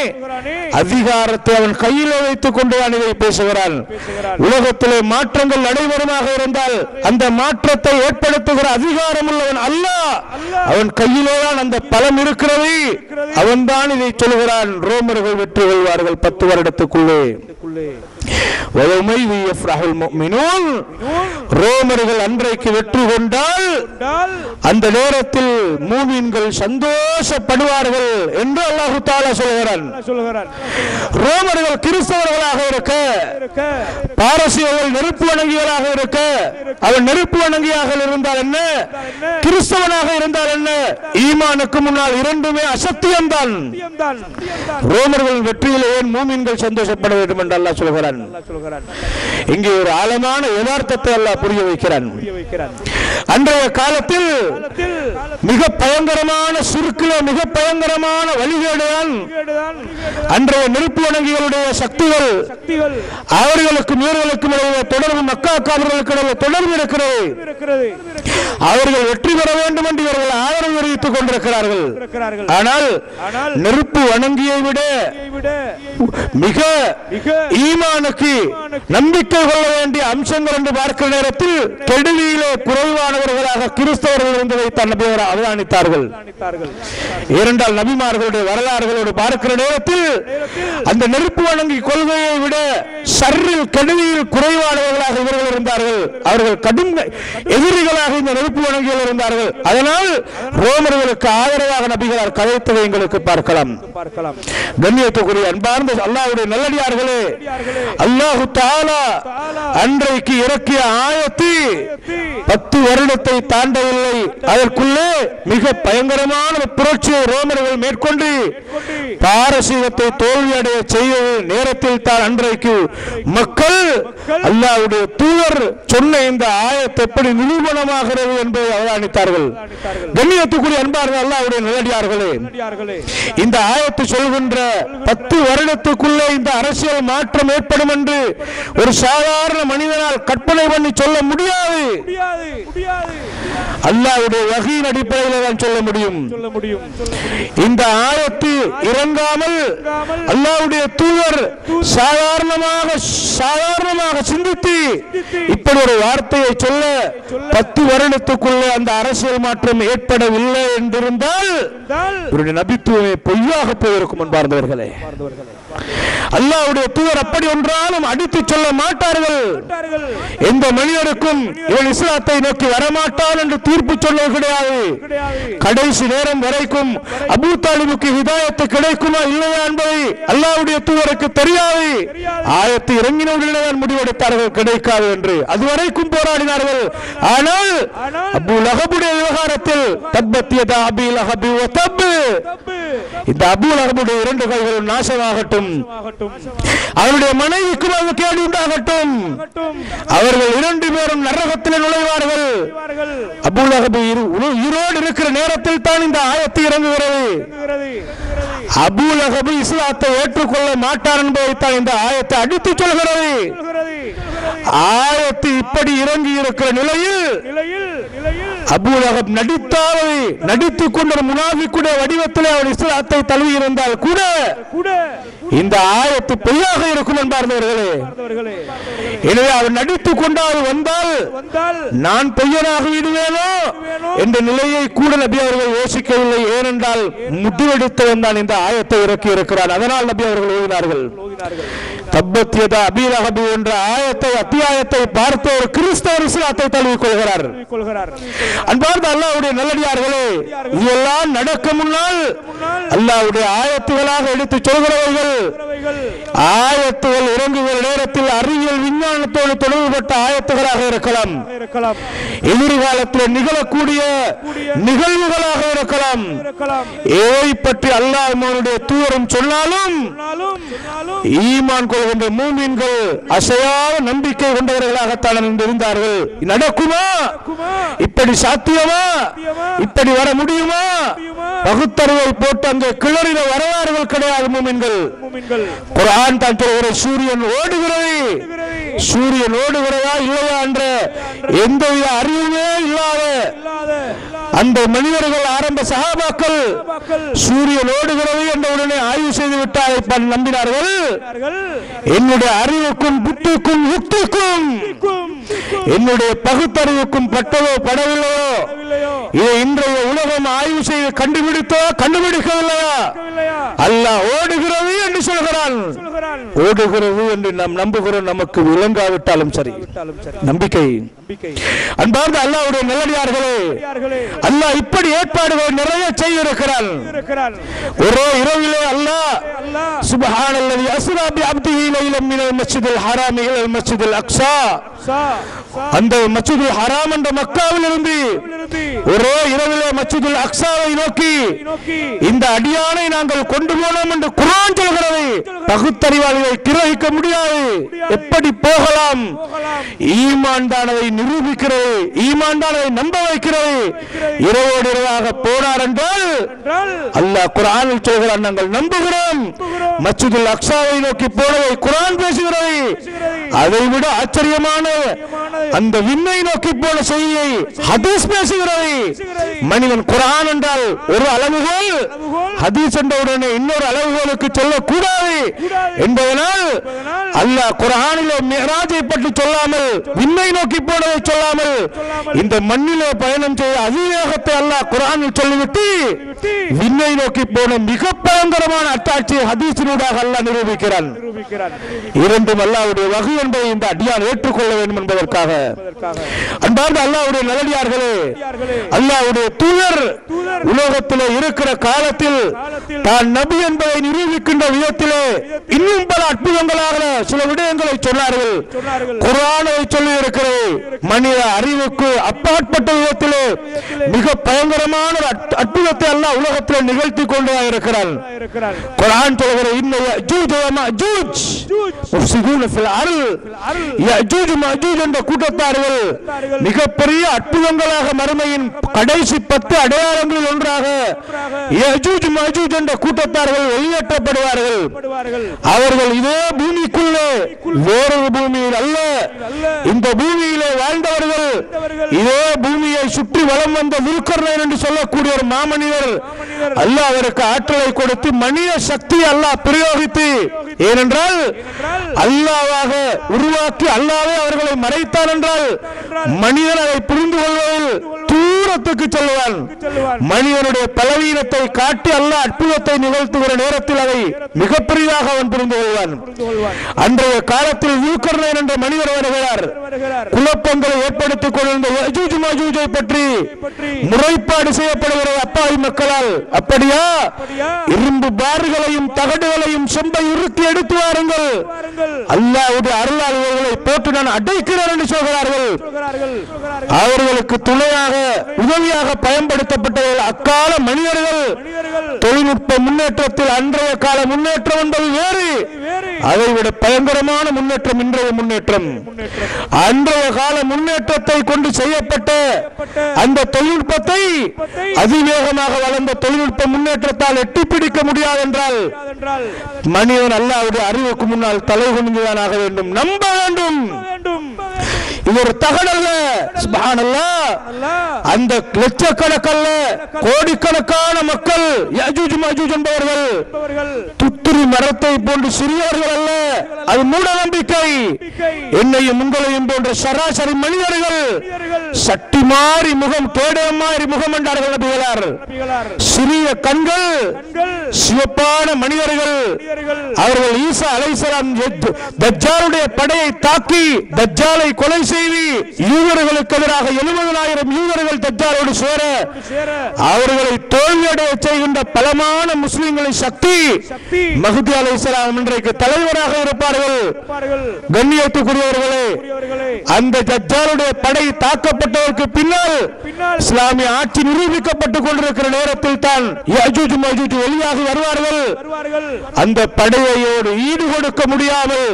அதிகாரத்தை அவன் கையில் வைத்துக் கொண்டு இதை பேசுகிறான். உலகத்திலே மாற்றங்கள் நடைபெறுமாக இருந்தால் அந்த மாற்றத்தை ஏற்படுத்துகிற அதிகாரம் உள்ளவன் அல்லாஹ். அவன் கையிலேதான் அந்த பலம் இருக்கிறது. அவன் தான் இதை சொல்கிறான். ரோமர்கள் வெற்றி கொள்வார்கள் 10 வருடத்துக்குள்ளே. ரோமர்கள் அன்றைக்கு வெற்றி கொண்டால் அந்த நேரத்தில் மூமின்கள் சந்தோஷப்படுவார்கள் என்று அல்லாஹ் தஆலா சொல்கிறான். ரோமர்கள் கிறிஸ்தவர்களாக இருக்க, பாரசீகர்கள் நெருப்பு வணங்கிகளாக இருக்க, அவன் நெருப்பு வணங்கியாக இருந்தால் என்ன, கிறிஸ்தவனாக இருந்தால் என்ன, ஈமானுக்கு முன்னால் இரண்டுமே அசத்தியம்தான். ரோமர்கள் வெற்றியில் ஏன் மூமின்கள் சந்தோஷப்பட வேண்டும் என்று அல்லாஹ் சொல்கிறான். இங்கே ஒரு ஆழமான யதார்த்தத்தை அல்லாஹ் புரிய வைக்கிறான். அன்றைய காலத்தில் மிக பயங்கரமான சுருக்கில மிக பயங்கரமான வழிகேடுதான் அன்றைய நெருப்பு வணங்கிகளுடைய சக்திகள் அவர்களுக்கு இவர்களுக்கும் தொடர்பு மக்கா காவலர்களுக்கு தொடர்பு இருக்கிறது. அவர்கள் வெற்றி பெற வேண்டும் என்று இவர்கள் ஆதரவு தெரிவித்துக் கொண்டிருக்கிறார்கள். ஆனால் நெருப்பு வணங்கியை விட மிக ஈமானுக்கு நம்பிக்கை கொள்ள வேண்டிய அம்சங்கள் என்று பார்க்கிற நேரத்தில் கெடுதியிலே குறைவானவர்களாக கிறிஸ்தவர்கள் இருந்ததை தன் நபியவர் அவதானித்தார்கள். இரண்டால் நபிமார்களுடைய வரலாறுகளோடு பார்க்கிற நேரத்தில் அந்த நெருப்பு வணங்கி கொள்கையை விட ஷர்ரில் கெடுதியில் குறைவானவர்களாக இவர்கள் இருந்தார்கள். அவர்கள் கடும் எதிரிகளாக இந்த நெருப்பு வணங்கிகள் இருந்தார்கள். அதனால் ரோமர்களுக்கு ஆதரவாக நபிகளார் கதைத்ததை எங்களுக்கு பார்க்கலாம். கண்ணியத்துக்குரிய அன்பார்ந்த அல்லாஹ்வுடைய நல்லடியார்களே, அல்லாஹ் தஆலா அன்றைக்கு இறக்கிய ஆயத்து 10 வருடத்தை தாண்டவில்லை. அதற்குள்ளே மிக பயங்கரமான புரட்சியை ரோமர்கள் மேற்கொண்டு பாரசீகத்தை தோல்வியடைய செய்ய நேரத்தில் தான் அன்றைக்கு மக்கள் அல்லாஹ்வுடைய தூதர் சொன்ன இந்த ஆயத்து எப்படி நிரூபணமாகிறது என்பதை அவதானித்தார்கள். கண்ணியத்துக்குரிய அன்பார்ந்த அல்லாஹ்வுடைய நல்லடியார்களே, இந்த ஆயத்து சொல்கின்ற 10 வருடத்துக்குள்ளே இந்த அரசியல் மாற்றம் ஏற்படும் என்று ஒரு சாதாரண மனிதனால் கற்பனை பண்ணி சொல்ல முடியாது. அல்லாஹ்வுடைய வஹீயின் அடிப்படையில் தான் சொல்ல முடியும். இந்த ஆயத்து இறங்காமல் அல்லாஹ்வுடைய தூதர் சாதாரணமாக சிந்தித்து இப்படி ஒரு வார்த்தையை சொல்ல 10 வருடத்துக்குள்ளே அந்த அரசியல் மாற்றம் ஏற்படவில்லை என்றிருந்தால் இவருடைய நபித்துவமே பொய்யாக போயிருக்கும் என்பார்களே. அல்லாஹ்வுடைய தூதர் அப்படி ஒன்றாலும் அடித்து சொல்ல மாட்டார்கள். எந்த மனிதருக்கும் இவன் இஸ்லாத்தை நோக்கி வரமாட்டான் என்று தீர்ப்பு சொல்வது கிடையாது. கடைசி நேரம் வரைக்கும் அபூ தாலிபுக்கு ஹிதாயத்து கிடைக்குமா இல்லையா என்பதை அல்லாஹ்வுடைய தூதருக்கு தெரியாது. ஆயத்து இறங்கினவுடனே முடிவெடுத்தார்கள் கிடைக்காது என்று. அதுவரைக்கும் போராடினார்கள். ஆனால் அபூ லஹபுடைய விவகாரத்தில் தப்பத் யதா அபீ லஹபி வ தப், இந்த அபூ லஹபுடைய 2 கைகளும் நாசமாகட்டும், அவருடைய மனைவிக்கும் அது கேடு உண்டாகட்டும், அவர்கள் 2 பேரும் நரகத்தில் நுழைவார்கள். அபூ லஹப் உயிரோடு இருக்கிற நேரத்தில் தான் இந்த ஆயத்து இறங்குகிறது. அபூ லஹப் இஸ்லாத்தை ஏற்றுக்கொள்ள மாட்டார் என்பதை தான் இந்த ஆயத்தை அடித்து சொல்கிறது. ஆயத்து இப்படி இறங்கி இருக்கிற நிலையில் அபூ லஹப் நடித்துக் கொண்ட முனாஃபிக்குடைய வடிவத்தில் அவர் இஸ்லாத்தை தழுவி இருந்தால் கூட இந்த ஆயத்து பொய்யாக இருக்கும் என்பார்களே. எனவே அவர் நடித்துக் கொண்டால் வந்தால் நான் பொய்யனாக விடுவேனோ என்ற நிலையை கூட நபி அவர்கள் யோசிக்கவில்லை. ஏனென்றால் முடிவெடுத்தவன் தான் இந்த ஆயத்தை இறக்கி இருக்கிறார். அதனால் நபி அவர்கள் ஓதினார்கள். தப்பத் யதா அபீ லஹப் என்ற அத்தியாயத்தை பார்த்து ஒரு கிறிஸ்தவர் இஸ்லாத்தை தழுவிக் கொள்கிறார். அன்பார்ந்த அல்லாஹ்வுடைய நல்லடியார்களே, இதெல்லாம் நடக்க முன்னால் அல்லாஹ்வுடைய ஆயத்துகளாக எடுத்து சொல்கிறவர்கள் ஆயத்துகள் இறங்குகிற நேரத்தில் அறிவியல் விஞ்ஞானத்தோடு தொடர்புபட்ட ஆயத்துகளாக இருக்கலாம், எதிர்காலத்தில் நிகழக்கூடிய நிகழ்வுகளாக இருக்கலாம். ஏவை பற்றி அல்லாஹ்வுடைய தூதரும் சொன்னாலும் ஈமான் கொள்கின்ற மூமின்கள் அசையாத நம்பிக்கை கொண்டவர்களாகத்தான் இருந்தார்கள். நடக்குமா? இப்படி சாத்தியமா? இப்படி வர முடியுமா? பகுத்தறிவை போட்டு அங்கே கிளறின வரலாறுகள் கிடையாது. மூமின்கள் குர்ஆன் தான் சொல்கிற சூரியன் ஓடுகிறது, சூரியன் ஓடுகிறதா இல்லையா என்ற எந்தவித அறிவுமே இல்லாத அந்த மனிதர்கள் ஆரம்ப சஹாபாக்கள் சூரியன் ஓடுகிறது என்ற உடனே ஆய்வு செய்து விட்டால் நம்பினார்கள். என்னுடைய அறிவுக்கும் புத்திக்கும் யுக்திக்கும் என்னுடைய பகுத்தறிவுக்கும் பட்டதோ படவில்லையோ, இதை இன்றைய உலகம் ஆய்வு செய்து கண்டுபிடிக்கவில்லையா? அல்லாஹ் ஓடுகிறது என்று சொல்கிறான். ஓடுகிறது என்று நாம் நம்புகிறோம். நமக்கு விளங்காவிட்டாலும் சரி நம்பிக்கை. அன்பார்ந்த அல்லாஹ்வுடைய நல்லடியார்களே, அல்லாஹ் இப்படி ஏற்பாடுகள் நிறைய செய்ய இருக்கிறான். ஒரு இரவிலே அல்லாஹ் சுப்ஹானல்லதி அஸ்ரா பி அப்திஹி லைலம் மினல் மஸ்ஜிதில் ஹராமி இலல் மஸ்ஜிதில் அக்ஸா அந்த மஸ்ஜிதுல் ஹராம் என்ற மக்காவில் இருந்து ஒரே இரவிலே மஸ்ஜிதுல் அக்ஸாவை நோக்கி இந்த அடியானை நாங்கள் கொண்டு போனோம் என்று குர்ஆன் சொல்கிறது. பகுத்தறிவாளியை கிரகிக்க முடியாது. எப்படி போகலாம்? ஈமான் தான் அதை நிரூபிக்கிறது, ஈமான் தான் அதை நம்ப வைக்கிறது. இரவோடு இரவாக போனார் என்றால் அல்லாஹ் குர்ஆனில் சொல்கிறான், நாங்கள் நம்புகிறோம். மஸ்ஜிதுல் அக்ஸாவை நோக்கி போனதை குர்ஆன் பேசுகிறது. அதைவிட ஆச்சரியமான அந்த விண்ணை நோக்கி போன செய்தியை ஹதீஸ் பேசுகிறது. மனிதன் குர்ஆன் என்றால் ஒரு அளவுகோல், ஹதீஸ் என்ற உடனே இன்னொரு அளவுகோலுக்கு செல்லக்கூடாது என்பதனால் அல்லாஹ் குர்ஆனிலே மிஅராஜை பற்றி சொல்லாமல், விண்ணை நோக்கி போனதை சொல்லாமல், இந்த மண்ணிலே பயணம் செய்த அதிவேகத்தை அல்லாஹ் குர்ஆனில் சொல்லிவிட்டு விண்ணை நோக்கி போன மிக பயங்கரமான அத்தாட்சியை ஹதீஸினூடாக அல்லாஹ் நிரூபிக்கிறான். இரண்டும் அல்லாஹ்வுடைய வஹி என்பதை இந்த அடியான் ஏற்றுக்கொள்ள வேண்டும் என்பதற்காக. அன்பார்ந்த அல்லாஹ்வுடைய நல்லடியார்களே, அல்லாஹ்வுடைய தூதர் உலகத்திலே இருக்கிற காலத்தில் தான் நபி என்பதை நிரூபிக்கின்ற விதத்திலே இன்னும் பல அற்புதங்களாக சில விடயங்களை சொன்னார்கள். குர்ஆனை சொல்லி இருக்கிறது. மனித அறிவுக்கு அப்பாற்பட்ட விதத்திலே மிக பயங்கரமான அற்புதத்தை அல்லாஹ் உலகத்திலே நிகழ்த்தி கொண்டு இருக்கிறான். குர்ஆன் சொல்கிறது, இன்ன யஜூஜ் வ மஜூஜ் முஃப்ஸிதூன ஃபில் அர்ல். யஜூஜ் மஜூஜ் என்ற கூட்டத்தார்கள் மிகப்பெரிய அற்புதங்களாக மறுமையின் கடைசி 10 அடையாளங்களில் ஒன்றாக யஜூஜ் மஜூஜ் என்ற கூட்டத்தார்கள் வெளியேற்றப்படுவார்கள். அவர்கள் இதே பூமிக்குள்ளே வேறொரு பூமியில் அல்ல, இந்த பூமியிலே வாழ்ந்தவர்கள். இதே பூமியை சுற்றி வலம் வந்த துல்கர்னைன் என்று சொல்லக்கூடிய ஒரு மாமனிதர் அல்லாஹ் அவருக்கு ஆற்றலை கொடுத்து மனித சக்தி அல்லாஹ் பிரயோகித்து, ஏனென்றால் அல்லாஹ்வாக உருவாக்கி அல்லாஹ்வே அவர்களை மறைத்தான் என்றால் மனிதன் அதை புரிந்து கொள்வதில் தூரத்துக்கு செல்வான். மனிதனுடைய பலவீனத்தை காட்டி அல்லாஹ் அற்புதத்தை நிகழ்த்துகிற நேரத்தில் அதை மிகப்பெரியதாக அவன் புரிந்து கொள்வான். அன்றைய காலத்தில் துல்கர்னைன் என்ற மனிதர் வருகிறார். குழப்பங்களை ஏற்படுத்திக் கொண்டிருந்த யஜூஜ் மஜூஜை பற்றி முறைப்பாடு செய்யப்படுகிற அப்பாவி மக்களால், அப்படியா இரும்பு பார்களையும் தகடுகளையும் செம்பை உருக்கி எடுத்து வாருங்கள், அல்லாஹ்வுடைய அருளால் இவர்களை போட்டு நான் அடைக்கிறேன் என்று சொல்கிறார்கள். அவர்களுக்கு துணையாக உதவியாக பயன்படுத்தப்பட்டவர்கள் அக்கால மனிதர்கள். தொழில்நுட்ப முன்னேற்றத்தில் அன்றைய கால முன்னேற்றம் என்பது வேறு, அதைவிட பயங்கரமான முன்னேற்றம் இன்றைய முன்னேற்றம். அன்றைய கால முன்னேற்றத்தை கொண்டு செய்யப்பட்ட அந்த தொழில்நுட்பத்தை அதிவேகமாக வளர்ந்த தொழில்நுட்ப முன்னேற்றத்தால் எட்டி பிடிக்க முடியாது என்றால் மனிதன் அல்லாஹ்வுடைய அறிவுக்கு முன்னால் தலை குனிந்துதான் ஆக வேண்டும், நம்ப வேண்டும். இது ஒரு தகடல்ல, சுப்ஹானல்லாஹ். அந்த லட்சக்கணக்கல்ல கோடிக்கணக்கான மக்கள் யஜூஜ் மஜூஜ் என்பவர்கள் துத்திரி மரத்தை போன்று சிறியவர்கள் அல்ல, அது மூட நம்பிக்கை. என்னையும் உங்களையும் போன்ற சராசரி மனிதர்கள், சட்டி மாறி முகம், கேடே மாறி முகம் என்றார்கள் நபிகளார். சிறிய கண்கள், சிவப்பான மனிதர்கள். அவர்கள் ஈசா அலைஹிஸ்ஸலாம் தஜ்ஜாலுடைய படையை தாக்கி தஜ்ஜாலை கொலை செய்து யூதர்களுக்கு எதிராக 70,000 யூதர்கள் தஜ்ஜாலோடு சேர அவர்களை தோல்வியடைய செய்கின்ற பலமான முஸ்லிம்களின் சக்தி மஹ்தி அலைஹிஸ்ஸலாம் இன்றைக்கு தலைவராக இருப்பார்கள். கண்ணியத்துக்குரியவர்களே, அந்த தஜ்ஜாலுடைய படை தாக்கப்பட்டதற்கு பின்னால் இஸ்லாமிய ஆட்சி நிரூபிக்கப்பட்டுக் கொண்டிருக்கிற நேரத்தில் தான் யஜூஜ் மஜூஜ் வெளியாகி வருவார்கள். அந்த படையோடு ஈடு கொடுக்க முடியாமல்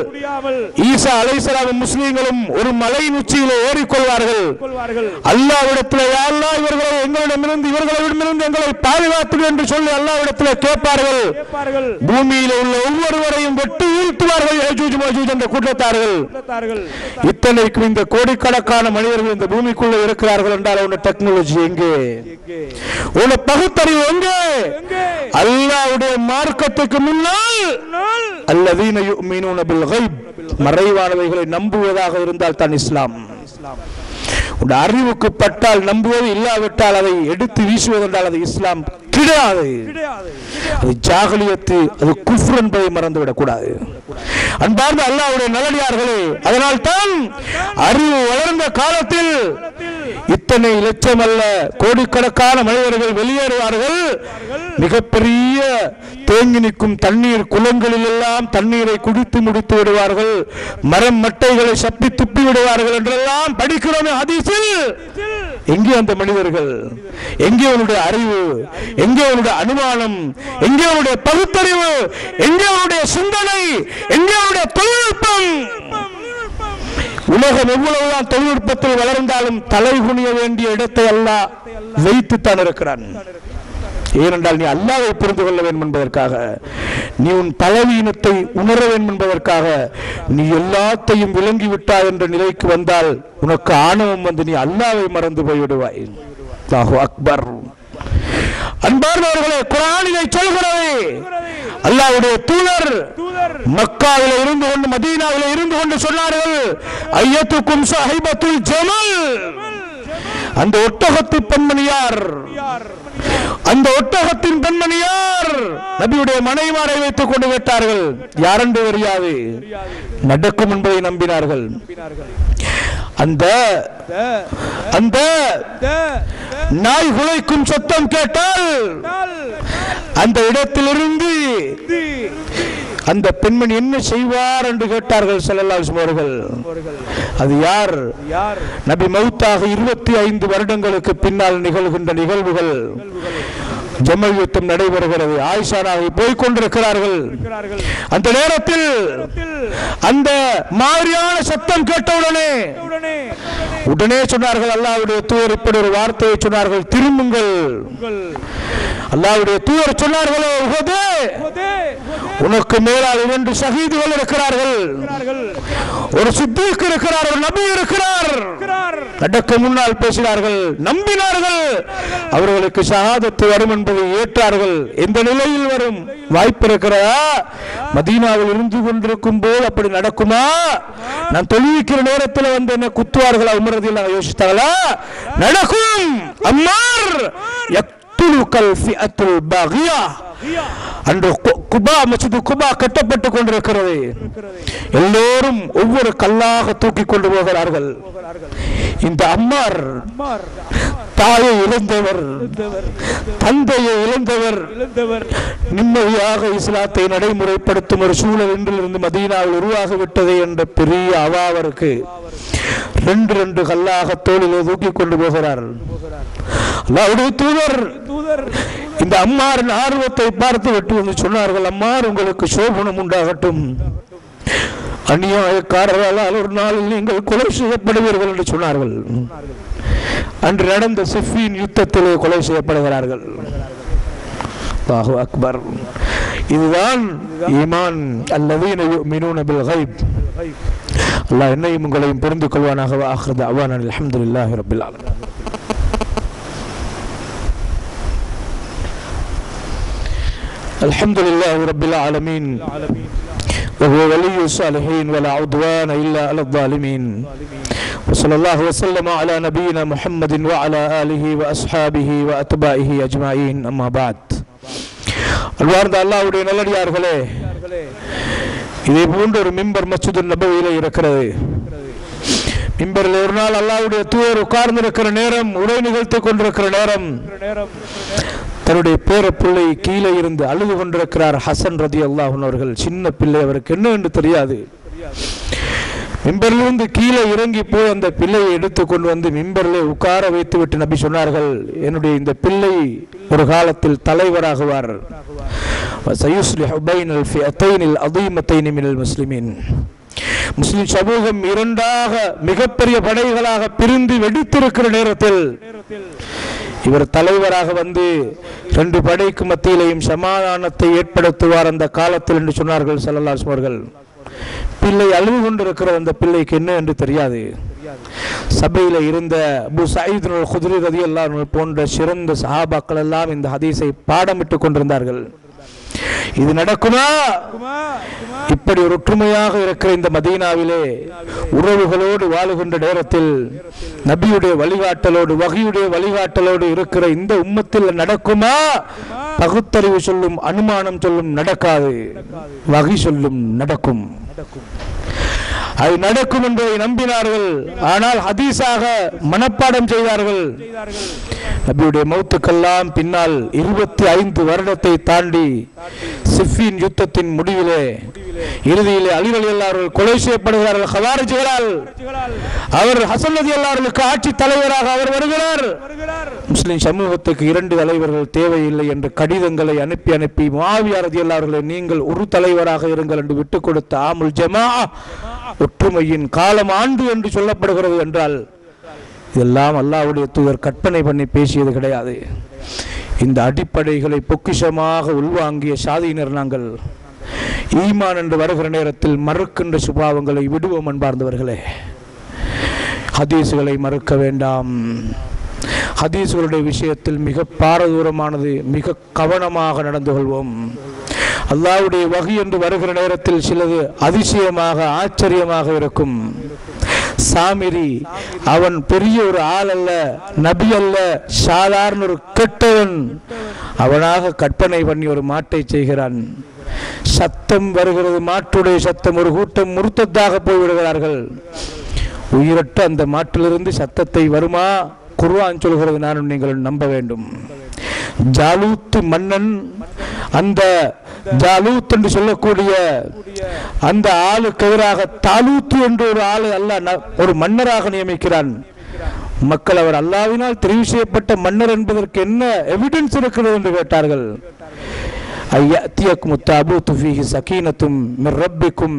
ஈசா அலைஹிஸ்ஸலாம் முஸ்லிம்களும் ஒரு மலையின் உச்சியிலே ஏறிக்கொள்வார்கள். அல்லாஹ்விடத்திலே, யா அல்லாஹ், இவர்களை எங்களிடமிருந்து இவர்களிடமிருந்து எங்களை பாதுகாத்து என்று சொல்லி அல்லாஹ்விடத்திலே கேட்பார்கள். பூமியிலே உள்ள ஒவ்வொருவரையும் வெட்டி வீழ்த்துவார்கள் யஜூஜ் மஜூஜ் என்ற கூட்டத்தார்கள். இத்தனைக்கும் இந்த கோடிக்கணக்கான மனிதர்கள் இந்த பூமிக்குள்ளே இருக்கிறார்கள் என்றால் உன்ன டெக்னாலஜி எங்கே? உன்ன பகுத்தறிவு எங்கே? அல்லாஹ்வுடைய மார்க்கத்துக்கு முன்னால் அல்லதீன யுமினூன பில் கைப், மறைவானவைகளை நம்புவதாக இருந்தால் தான் இஸ்லாம். உடைய அறிவுக்கு பட்டால் நம்புவது, இல்லாவிட்டால் அதை எடுத்து வீசுவதென்றால் அது இஸ்லாம் கிடையாது. அது ஜாஹிலியத்து, அது குஃப்ர் என்பதை மறந்துவிடக் கூடாது. அன்பார்ந்த அல்லாஹ்வுடைய நல்லடியார்களே, அதனால் தான் அறிவு வளர்ந்த காலத்தில் இத்தனை லட்சம் அல்ல கோடிக்கணக்கான மனிதர்கள் வெளியேறுவார்கள். மிகப்பெரிய தேங்கி நிற்கும் தண்ணீர் குளங்களில் எல்லாம் தண்ணீரை குடித்து முடித்து விடுவார்கள், மரம் மட்டைகளை சப்பி துப்பி விடுவார்கள் என்றெல்லாம் படிக்கிறோமே ஹதீஸில். எங்கே அந்த மனிதர்கள்? எங்கே அவனுடைய அறிவு? எங்கே அவனுடைய அனுமானம்? எங்கே அவனுடைய பகுத்தறிவு? எங்கே அவனுடைய சிந்தனை? எங்கே அவனுடைய தொழில்நுட்பம்? உலகம் எவ்வளவுதான் தொழில்நுட்பத்தில் வளர்ந்தாலும் தலைகுனிய வேண்டிய இடத்தை அல்லாஹ் வைத்துத்தான் இருக்கிறான். ஏனென்றால் நீ அல்லாஹ்வை புரிந்து கொள்ள வேண்டும் என்பதற்காக, நீ உன் பலவீனத்தை உணர வேண்டும் என்பதற்காக, நீ எல்லாத்தையும் விளங்கி விட்டாய் என்ற நிலைக்கு வந்தால் உனக்கு ஆணவம் வந்து நீ அல்லாஹ்வை மறந்து போய்விடுவாய். அல்லாஹு அக்பர். அன்பார்ந்தவர்களே, குர்ஆனிலே சொல்கிறது, அல்லாஹ்வுடைய தூதர் மக்காவிலே இருந்து கொண்டு மதீனாவிலே இருந்து கொண்டு சொன்னார்கள், ஐயத்துக்கும் ஸாஹிபத்துல் ஜமல். அந்த ஒட்டகத்து பெண்மணியார், அந்த ஒட்டகத்தின் பெண்மணியார் நபியுடைய மனைவிமாரை வைத்துக் கொண்டு விட்டார்கள். யாரென்று தெரியாது, நடக்கும் என்பதை நம்பினார்கள். அந்த அந்த நாய் குலைக்கும் சத்தம் கேட்டால் அந்த இடத்திலிருந்து அந்த பெண்மணி என்ன செய்வார் என்று கேட்டார்கள் ஸல்லல்லாஹு அலைஹி வஸல்லம் அவர்கள். அது யார்? நபி மௌத்தாக 25 வருடங்களுக்கு பின்னால் நிகழ்கின்ற நிகழ்வுகள். ஜமல் யுத்தம் நடைபெறுகிறது. ஆயிஷா நாயகி போய்க் கொண்டிருக்கிறார்கள். அந்த நேரத்தில் அந்த மாதிரியான சத்தம் கேட்டவுடனே உடனே சொன்னார்கள், அல்லாஹ்வுடைய தூதர் இப்படி ஒரு வார்த்தையை சொன்னார்கள், திரும்புங்கள். அல்லாஹ்வுடைய தூதர் சொன்னார்களோ, உனக்கு மேலால் 2 ஷஹீதுகள் இருக்கிறார்கள், ஒரு சித்தீக் இருக்கிறார், ஒரு நபி இருக்கிறார். நடக்க முன்னால் பேசினார்கள், நம்பினார்கள். அவர்களுக்கு ஷஹாதத்து வரும் என்பதை ஏற்றார்கள். எந்த நிலையில் வரும் வாய்ப்பு இருக்கிறதா? மதீனாவில் இருந்து கொண்டிருக்கும் போது அப்படி நடக்குமா? நான் தொழுவிக்கிற நேரத்தில் வந்து என்ன குத்துவார்களா? உமர் ரலியல்லாஹு அன்ஹு யோசித்தார்களா? நடக்கும். அம்மார் யக்துலுகல் ஃபிஅத்துல் பாகியா. அன்று குபா, மஸ்ஜிது குபா கட்டப்பட்டுக் கொண்டிருக்கிறது. எல்லோரும் ஒவ்வொரு கல்லாக தூக்கி கொண்டு போகிறார்கள். இந்த அம்மார் தாயை இழந்தவர், தந்தையை இழந்தவர், நிம்மதியாக இஸ்லாத்தை நடைமுறைப்படுத்தும் ஒரு சூழல் இன்றிலிருந்து மதீனாவில் உருவாகிவிட்டது என்ற பெரிய அவாவருக்கு 2 கல்லாக தோளிலே தூக்கி கொண்டு போகிறார். அல்லாஹ்வுடைய தூதர் இந்த அம்மாரின் ஆர்வத்தை பார்த்து விட்டு வந்து சொன்னார்கள், அம்மார் உங்களுக்கு சோபனம் உண்டாகட்டும், அநியாயக்காரர்களால் ஒரு நாளில் நீங்கள் கொலை செய்யப்படுவீர்கள் என்று சொன்னார்கள். அன்று நடந்த சிஃபீன் யுத்தத்திலே கொலை செய்யப்படுகிறார்கள். அல்லாஹு அக்பர். இதுதான் ஈமான், அல்லதீன யுமினூன பில் கைப். அல்லாஹ் என்னையும் உங்களையும் புரிந்து கொள்வானாக. ஆகிரு தஅவானா அல்ஹம்துலில்லாஹி ரப்பில் ஆலமீன். அல்ஹம்துலில்லாஹி ரப்பில் ஆலமீன். وهو ولي الصالحين ولا عدوان إلا على الظالمين. وصلى الله وسلم على نبينا محمد وعلى آله وأصحابه وأتباعه أجمعين. أما بعد. அன்பார்ந்த அல்லாஹ்வுடைய நல்லடியார்களே, இதே போன்ற ஒரு மிம்பர் மஸ்ஜிது நபவியிலே இருக்கிறது. மிம்பரில் ஒரு நாள் அல்லாஹ்வுடைய தூதர் உட்கார்ந்து இருக்கிற நேரம், உரை நிகழ்த்தி கொண்டிருக்கிற நேரம், தன்னுடைய பேர பிள்ளை கீழே இருந்து அழுது கொண்டிருக்கிறார். ஹசன் ரலியல்லாஹு அன்ஹு அவர்கள், சின்ன பிள்ளை, அவருக்கு என்ன என்று தெரியாது. மிம்பரிலிருந்து கீழே இறங்கி போய் அந்த பிள்ளையை எடுத்து கொண்டு வந்து மிம்பரிலே உட்கார வைத்து விட்டு நபி சொன்னார்கள், என்னுடைய இந்த பிள்ளை ஒரு காலத்தில் தலைவராகுவார். முஸ்லிம் சமூகம் 2ஆக மிகப்பெரிய படைகளாக பிரிந்து வெடித்திருக்கிற நேரத்தில் இவர் தலைவராக வந்து 2 படைக்கு மத்தியிலேயும் சமாதானத்தை ஏற்படுத்துவார் அந்த காலத்தில் என்று சொன்னார்கள் ஸல்லல்லாஹு அலைஹி வஸல்லம். பிள்ளை அழுது கொண்டிருக்கிற அந்த பிள்ளைக்கு என்ன என்று தெரியாது. சபையில இருந்த அபூ சயீத் அல் குத்ரி ரலியல்லாஹு அன்ஹு போன்ற சிறந்த சஹாபாக்கள் எல்லாம் இந்த ஹதீஸை பாடமிட்டுக் கொண்டிருந்தார்கள். இது நடக்குமா? இப்படி ஒரு ஒற்றுமையாக இருக்கிற இந்த மதீனாவிலே உறவுகளோடு வாழுகின்ற நேரத்தில் நபியுடைய வழிகாட்டலோடு, வஹீயுடைய வழிகாட்டலோடு இருக்கிற இந்த உம்மத்தில் நடக்குமா? பகுத்தறிவு சொல்லும், அனுமானம் சொல்லும் நடக்காது, வகை சொல்லும் நடக்கும். அது நடக்கும் என்பதை நம்பினார்கள். ஆனால் ஹதீஸாக மனப்பாடம் செய்தார்கள். நபியுடைய மௌத்துக்கெல்லாம் பின்னால் 25 வருடத்தை தாண்டி சிஃபின் யுத்தத்தின் முடிவிலே இறுதியிலே அலி ரலியல்லாஹு அன்ஹு கொலை செய்யப்படுகிறார்கள் ஹவாரிஜிகளால். அவர் ஹசன் ரலியல்லாஹு அன்ஹுவுக்கு ஆட்சி தலைவராக அவர் வருகிறார். முஸ்லிம் சமூகத்துக்கு 2 தலைவர்கள் தேவையில்லை என்று கடிதங்களை அனுப்பி முஆவியா ரலியல்லாஹு அன்ஹு நீங்கள் ஒரு தலைவராக இருங்கள் என்று விட்டுக் கொடுத்த ஆமுல் ஜமாஅ, ஒற்றுமையின் காலம் ஆண்டு என்று சொல்லப்படுகிறது என்றால் இதெல்லாம் அல்லாஹ்வுடைய தூதர் கற்பனை பண்ணி பேசியது கிடையாது. இந்த அடிப்படைகளை பொக்கிஷமாக உள்வாங்கிய சாதியினர் நாங்கள். ஈமான் என்று வருகிற நேரத்தில் மறுக்கின்ற சுபாவங்களை விடுவோம் அன்பார்ந்தவர்களே. ஹதீஸ்களை மறுக்க வேண்டாம். ஹதீஸ்களுடைய விஷயத்தில் மிக பாரதூரமானது, மிக கவனமாக நடந்து கொள்வோம். அல்லாஹ்வுடைய வஹி என்று வருகிற நேரத்தில் சிலது அதிசயமாக ஆச்சரியமாக இருக்கும். சாமிரி அவன் பெரிய ஒரு ஆள் அல்ல, நபி அல்ல, சாதாரண ஒரு கெட்டவன். அவனாக கற்பனை பண்ணி ஒரு மாட்டை செய்கிறான். சத்தம் வருகிறது, மாட்டுடைய சத்தம். ஒரு கூட்டம் முர்த்தத்தாக போய்விடுகிறார்கள். உயிரற்ற அந்த மாட்டிலிருந்து சத்தத்தை வருமா? குர்ஆன் சொல்கிறது, நானும் நீங்கள் நம்ப வேண்டும். ஜாலூத் மன்னன், அந்த ஜாலூத் என்று சொல்லக்கூடிய அந்த ஆளுக்கு எதிராக தாலூத் என்று ஒரு ஆளு அல்லாஹ் ஒரு மன்னராக நியமிக்கிறான். மக்கள் அவர் அல்லாஹ்வினால் தெரிவு செய்யப்பட்ட மன்னர் என்பதற்கு என்ன எவிடன்ஸ் இருக்கிறது என்று கேட்டார்கள். ஐயத்தியக்கும் தாபூத்து ஃபீஹி சகீனத்தும் மிர் ரப்பிக்கும்,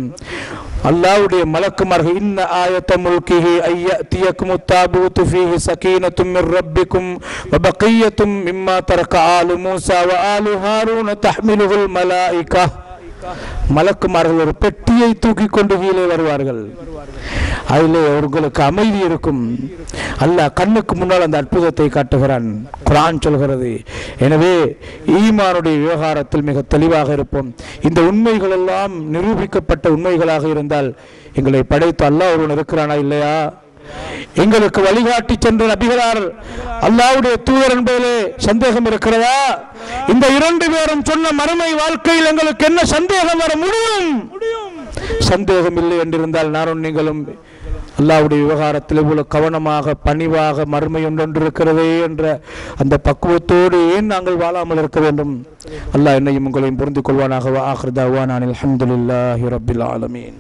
அல்லாஹ்வுடைய மலக்குமார்கள் இன்ன ஆயத்த முல்கிஹி ஐயத்தியக்கும் தாபூத்து ஃபீஹி சகீனத்தும் மிர் ரப்பிக்கும் வ பகியத்தும் மிம்மா தரக ஆலு மூஸா வ ஆலு ஹாரூன தஹ்மிலுல் மலாயிகா. மலக்குமார்கள் ஒரு பெட்டியை தூக்கி கொண்டு கீழே வருவார்கள். அதிலே அவர்களுக்கு அமைதி இருக்கும். அல்லாஹ் கண்ணுக்கு முன்னால் அந்த அற்புதத்தை காட்டுகிறான். குர்ஆன் சொல்கிறது. எனவே ஈமானுடைய விவகாரத்தில் மிக தெளிவாக இருப்போம். இந்த உண்மைகள் எல்லாம் நிரூபிக்கப்பட்ட உண்மைகளாக இருந்தால் எங்களை படைத்து அல்லாஹ் ஒருவன் இருக்கிறானா இல்லையா? எங்களுக்கு வழிகாட்டி சென்ற நபிகளார் அல்லாஹ்வுடைய தூதர் என்பதிலே சந்தேகம் இருக்கிறதா? இந்த 2 பேரும் சொன்ன மறுமை வாழ்க்கையில் எங்களுக்கு என்ன சந்தேகம் வர முடியும்? சந்தேகம் இல்லை என்றிருந்தால் நானும் நீங்களும் அல்லாஹ்வுடைய விவகாரத்தில் இவ்வளவு கவனமாக பணிவாக மறுமை ஒன்றொன்று இருக்கிறதே என்ற அந்த பக்குவத்தோடு ஏன் நாங்கள் வாழாமல் இருக்க வேண்டும்? அல்லாஹ் என்னையும் உங்களையும் புரிந்து கொள்வானாக. ஆகிர் தஅவானா அல்ஹம்துலில்லாஹி ரப்பில் ஆலமீன்.